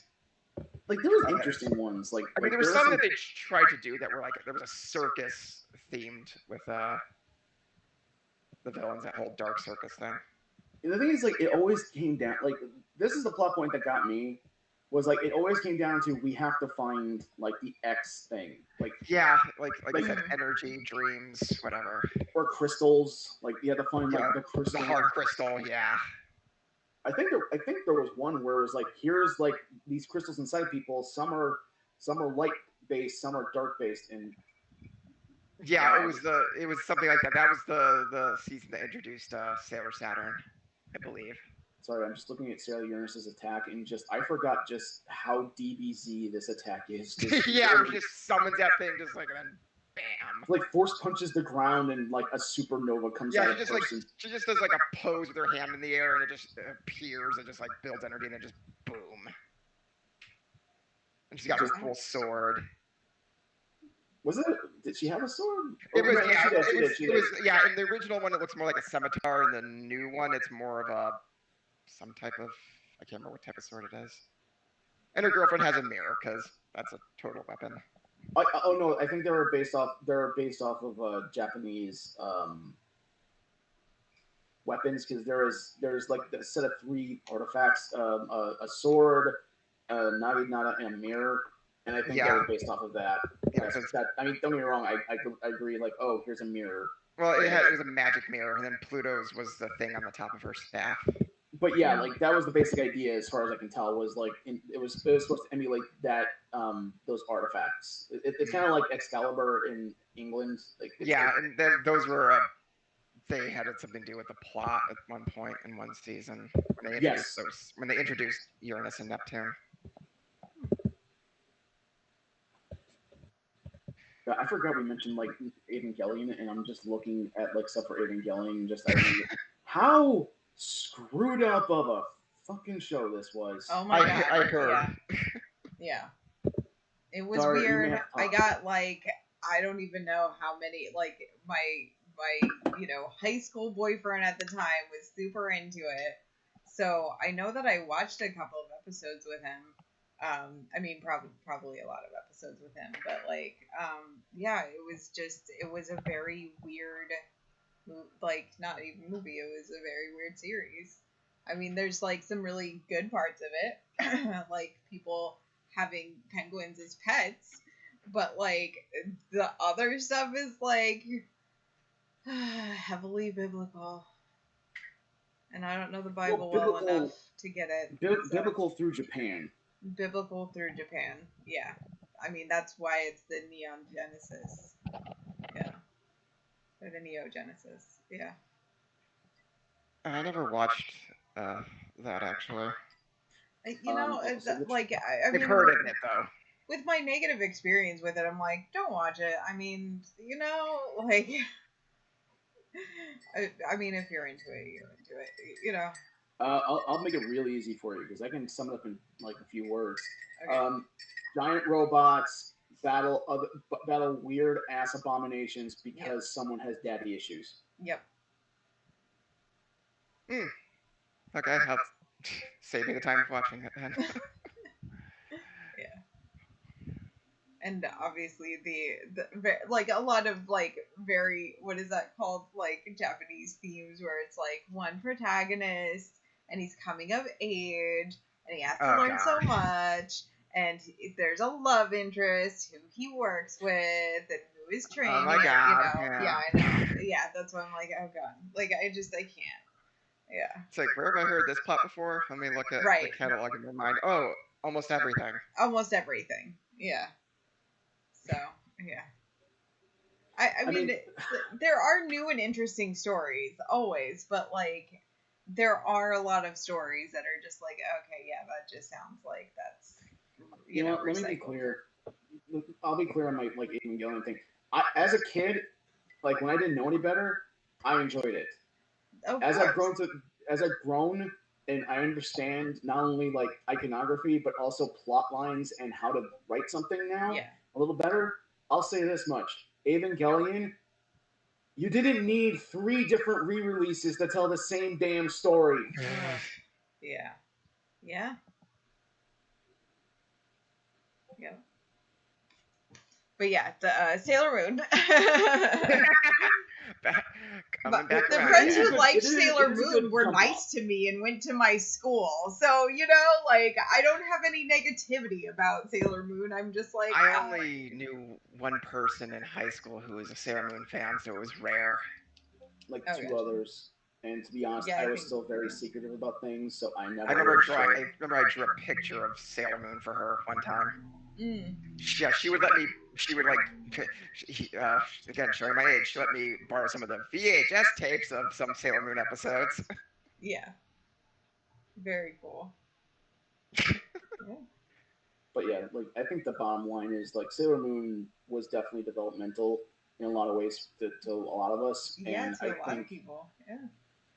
Like there was interesting ones. Like I mean, there were some that they tried to do that were like there was a circus themed with the villains, that whole dark circus thing. And the thing is, like, it always came down. Like, this is the plot point that got me. Was like it always came down to we have to find like the X thing. Like yeah, like I said, energy, dreams, whatever. Or crystals. Like you had to find like the crystal. The hard crystal. Yeah. I think there was one where it was like, here's like these crystals inside people. Some are light based, some are dark based, and yeah, it was something like that. That was the season that introduced Sailor Saturn, I believe. Sorry, I'm just looking at Sailor Uranus's attack, and I forgot just how DBZ this attack is. Yeah, it just summons that thing, just like, and then bam. Like force punches the ground, and like a supernova comes out of person. Like she just does like a pose with her hand in the air, and it just appears, and just like builds energy, and then just boom. And she's got her cool sword. Was it? Did she have a sword? It was. Yeah, in the original one, it looks more like a scimitar. In the new one, it's more of some type of. I can't remember what type of sword it is. And her girlfriend has a mirror because that's a total weapon. Oh no! I think they were based off. They're based off of Japanese weapons because there's like a set of 3 artifacts: a sword, a naginata, and a mirror. And I think they were based off of that. yes, I mean, don't get me wrong. I agree. Like, oh, here's a mirror. Well, it was a magic mirror, and then Pluto's was the thing on the top of her staff. But yeah, like that was the basic idea, as far as I can tell, was like it was supposed to emulate that those artifacts. It's kind of like Excalibur in England. Like and then those were they had something to do with the plot at one point in one season when they introduced when they introduced Uranus and Neptune. I forgot we mentioned like Evangelion, and I'm just looking at like stuff for Evangelion. Just how screwed up of a fucking show this was. Oh my god! I heard. Yeah. It was weird. I got like I don't even know how many. Like my high school boyfriend at the time was super into it, so I know that I watched a couple of episodes with him. I mean, probably a lot of episodes with him, but like, yeah, it was a very weird, like, not even movie. It was a very weird series. I mean, there's like some really good parts of it, like people having penguins as pets, but like the other stuff is like heavily biblical. And I don't know the Bible well enough to get it. Biblical through Japan. Biblical through Japan. Yeah. I mean, that's why it's the Neon Genesis. Yeah. Or the Neo Genesis. Yeah. I never watched that, actually. You know, like, I mean... I've heard of it, though. With my negative experience with it, I'm like, don't watch it. I mean, you know, like... I mean, if you're into it, you're into it. You know. I'll make it really easy for you because I can sum it up in like a few words. Okay. Giant robots battle weird ass abominations because someone has daddy issues. Yep. Okay, I'll save me the time of watching it then. Yeah. And obviously the like a lot of like very, what is that called, like Japanese themes where it's like one protagonist and he's coming of age and he has to learn so much, and there's a love interest who he works with and who is training. Oh my god! You know? Yeah, I know. Yeah, that's why I'm like, oh god, like I can't. Yeah. It's like, where have I heard this plot before? Let me look at the catalog in my mind. Oh, almost everything. Almost everything. Yeah. So yeah. I mean, there are new and interesting stories always, but like there are a lot of stories that are just like, okay, yeah, that just sounds like that's you know. Let me be clear. I'll be clear on my like Evangelion thing. As a kid, like when I didn't know any better, I enjoyed it. As I've grown and I understand not only like iconography but also plot lines and how to write something now a little better, I'll say this much: Evangelion, you didn't need 3 different re-releases to tell the same damn story. Yeah. Yeah. Yeah. But yeah, the Sailor Moon. The friends who liked Sailor Moon were nice to me and went to my school. So, you know, like, I don't have any negativity about Sailor Moon. I'm just like... I only knew one person in high school who was a Sailor Moon fan, so it was rare. Like 2 others. And to be honest, I was still very secretive about things, so I never... I remember I drew a picture of Sailor Moon for her one time. Yeah, she would again, showing my age, she let me borrow some of the VHS tapes of some Sailor Moon episodes. Yeah. Very cool. But yeah, like I think the bottom line is like Sailor Moon was definitely developmental in a lot of ways to a lot of us. Yeah, and to a lot of people. Yeah.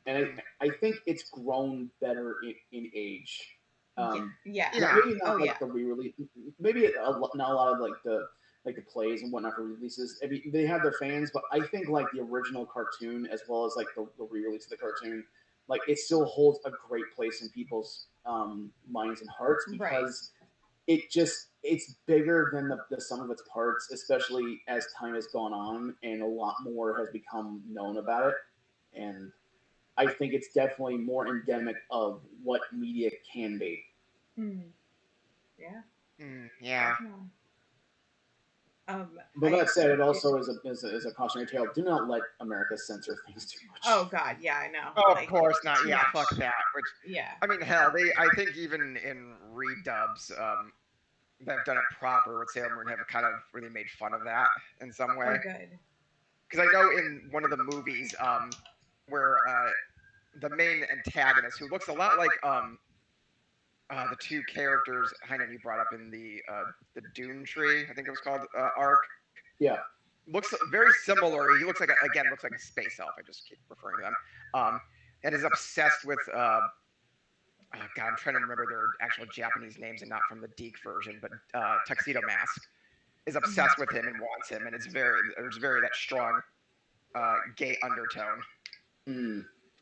And I think it's grown better in age. Maybe not the re-release. Maybe not a lot of like the plays and whatnot for releases. I mean, they have their fans, but I think like the original cartoon as well as like the re-release of the cartoon, like it still holds a great place in people's minds and hearts because it's bigger than the sum of its parts, especially as time has gone on and a lot more has become known about it. And I think it's definitely more endemic of what media can be. Yeah. Yeah. But that said, it also is a cautionary tale. Do not let America censor things too much. Oh God, yeah, I know. Oh, Like, of course not. Yeah, much. fuck that. Which, yeah. I mean, hell, I think even in redubs, that have done it proper with Sailor Moon have kind of really made fun of that in some way. Oh, good. Because I know in one of the movies, where the main antagonist, who looks a lot like the two characters Heinen you brought up in the Dune Tree, I think it was called, arc. Yeah. Looks very similar. He looks like looks like a space elf. I just keep referring to them. And is obsessed with God, I'm trying to remember their actual Japanese names and not from the Deke version, but Tuxedo Mask is obsessed with him and wants him, and there's very that strong gay undertone.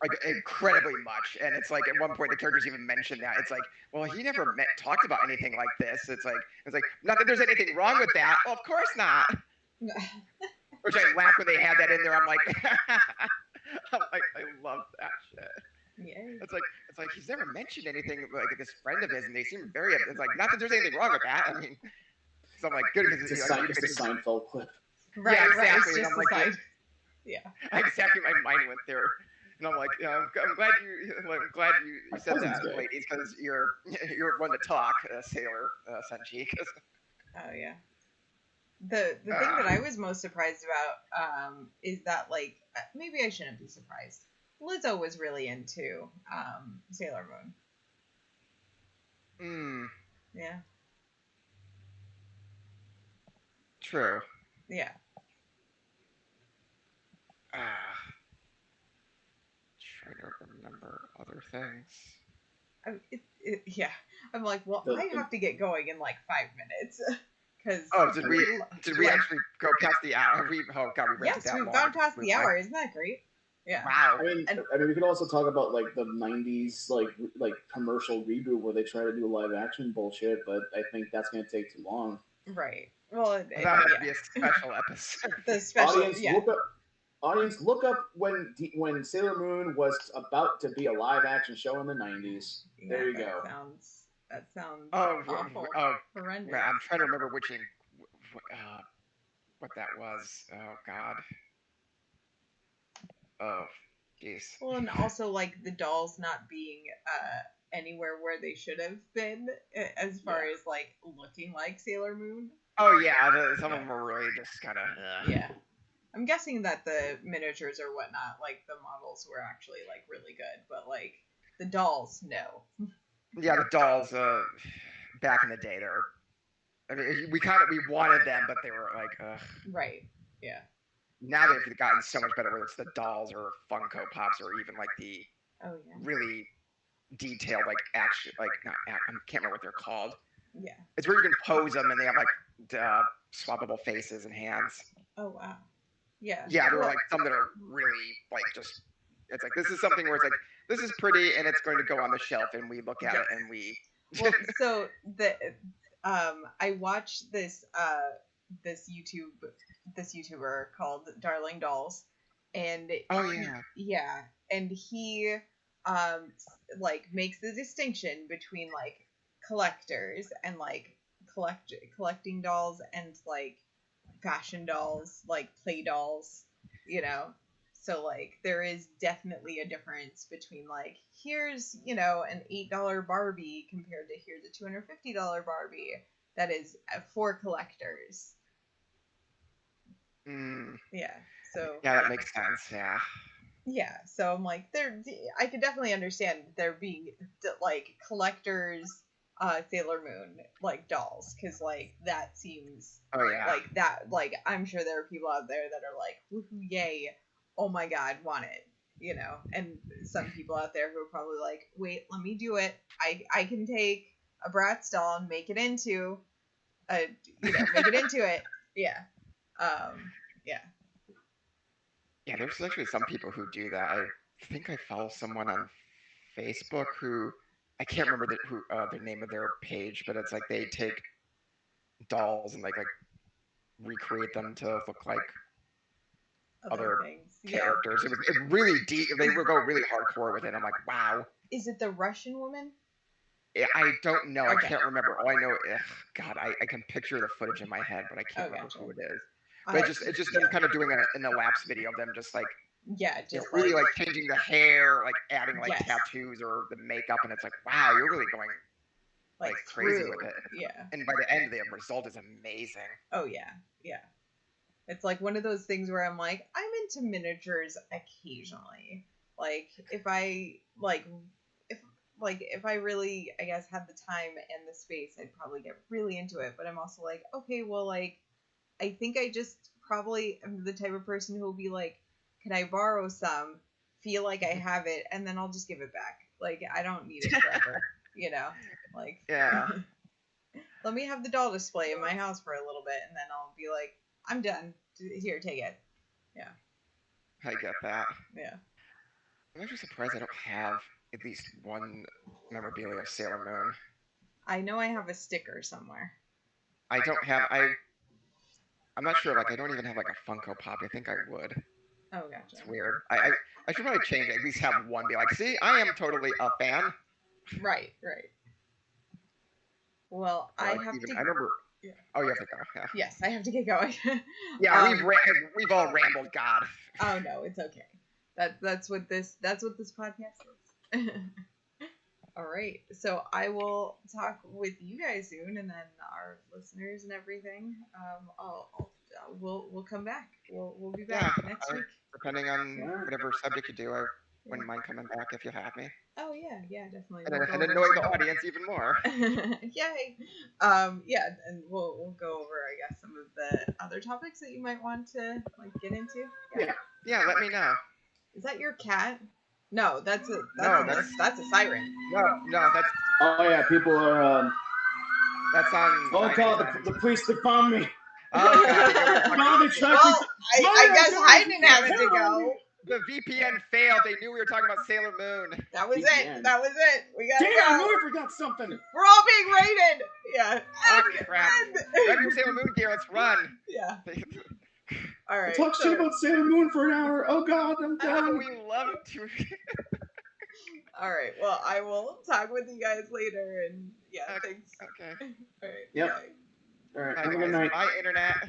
Like incredibly much, and it's like at one point the characters even mention that it's like, well, he never talked about anything like this. It's like not that there's anything wrong with that. Well, of course not. Which I laugh when they had that in there. I'm like, I love that shit. Yeah. It's like he's never mentioned anything like this friend of his, and they seem very. It's like not that there's anything wrong with that. I mean, so I'm like, good because it's a Seinfeld clip. Right, yeah, exactly. Right. It's just and I'm like, yeah. Exactly, my mind went there. And I'm like, I'm glad you said that, ladies, because you're one to talk, Sailor Senshi. Oh yeah. The thing that I was most surprised about is that, like, maybe I shouldn't be surprised. Lizzo was really into Sailor Moon. Yeah. True. Yeah. Trying to remember other things. Yeah. I'm like, well, I have to get going in like 5 minutes. Did we actually go past the hour? Oh God, we yes, we've gone past the hour. Isn't that great? Yeah. Wow. I mean, we could also talk about like the '90s like commercial reboot where they try to do live action bullshit, but I think that's going to take too long. Right. Well, that would be a special episode. The special. Audience, look up when Sailor Moon was about to be a live action show in the '90s. Yeah, there you go. That sounds awful. Horrendous. I'm trying to remember what that was. Oh God. Oh, jeez. Well, and also like the dolls not being anywhere where they should have been, as far as like looking like Sailor Moon. Oh yeah, some of them were really just kind of. Yeah. I'm guessing that the miniatures or whatnot, like the models, were actually like really good, but like the dolls, no. Yeah, the dolls. Back in the day, I mean, we wanted them, but they were like. Right. Yeah. Now they've gotten so much better, whether it's the dolls or Funko Pops or even like the really detailed like action, like I can't remember what they're called. Yeah. It's where you can pose them and they have like swappable faces and hands. Oh wow. Yeah. Yeah, there are like some that are really like just. It's like this is something where it's like this is pretty and it's going to go on the shelf and we look at it and we. Well, so I watched this YouTuber called Darling Dolls, and and he like makes the distinction between like collectors and like collecting dolls and like fashion dolls, like play dolls, you know. So like there is definitely a difference between like here's, you know, an $8 Barbie compared to here's a $250 Barbie that is for collectors. Yeah. So yeah, that makes sense. Yeah. Yeah. So I'm like, I could definitely understand there being like collectors, Sailor Moon like dolls, because like that seems like that. Like I'm sure there are people out there that are like, woohoo, yay, oh my god, want it, you know. And some people out there who are probably like, wait, let me do it. I can take a Bratz doll and make it into it. Yeah. Yeah, there's actually some people who do that. I think I follow someone on Facebook who I can't remember the name of their page, but it's like they take dolls and like recreate them to look like other characters. Yeah. It really deep. They will go really hardcore with it. I'm like, wow. Is it the Russian woman? I don't know. Okay. I can't remember. All I know, God, I can picture the footage in my head, but I can't remember gotcha. who it is. But it's just them kind of doing an elapsed video of them just like just really like changing the hair, like adding like Yes. tattoos or the makeup, and it's like, wow, you're really going like crazy through. with it. Yeah. And by the end, the result is amazing. Oh yeah, yeah. It's like one of those things where I'm like, I'm into miniatures occasionally. Like if I if I really, I guess, had the time and the space, I'd probably get really into it. But I'm also like, okay, well, like, I think I just probably am the type of person who will be like, can I borrow some, feel like I have it, and then I'll just give it back. Like, I don't need it forever, you know? Like, Yeah. let me have the doll display in my house for a little bit, and then I'll be like, I'm done. Here, take it. Yeah. I get that. Yeah. I'm actually surprised I don't have at least one memorabilia of Sailor Moon. I know I have a sticker somewhere. I don't have. I'm not sure. Like, I don't even have like a Funko Pop. I think I would. Oh, gotcha. It's weird. I should probably change it. At least have one. Be like, see, I am totally a fan. Right. Well, I have to. I remember. Yeah. Oh, you have to go. Yeah. Yes, I have to get going. Yeah, we've all rambled. God. Oh no, it's okay. That's what this podcast is. All right, so I will talk with you guys soon, and then our listeners and everything. We'll come back. We'll be back next week. Depending on whatever subject you do, I wouldn't mind coming back if you have me. Oh yeah, definitely. And annoy the audience even more. Yay! Yeah, and we'll go over, I guess, some of the other topics that you might want to like get into. Yeah. Let me know. Is that your cat? No, that's a siren. No, that's. Oh yeah, people are. That's on. Oh god, the police they found me. Oh god. No, they tracked me. I guess Heinen has to go. The VPN failed. They knew we were talking about Sailor Moon. That was VPN. it. That was it. We got. Damn, I know I forgot something. We're all being raided. Yeah. Oh crap! Grab your Sailor Moon gear. Let's run. Yeah. All right. Talk shit about Sailor Moon for an hour. Oh god, I'm done. We love to. All right. Well, I will talk with you guys later, and thanks. Okay. All right. Yep. Bye. All right. Have a good night. Bye, internet.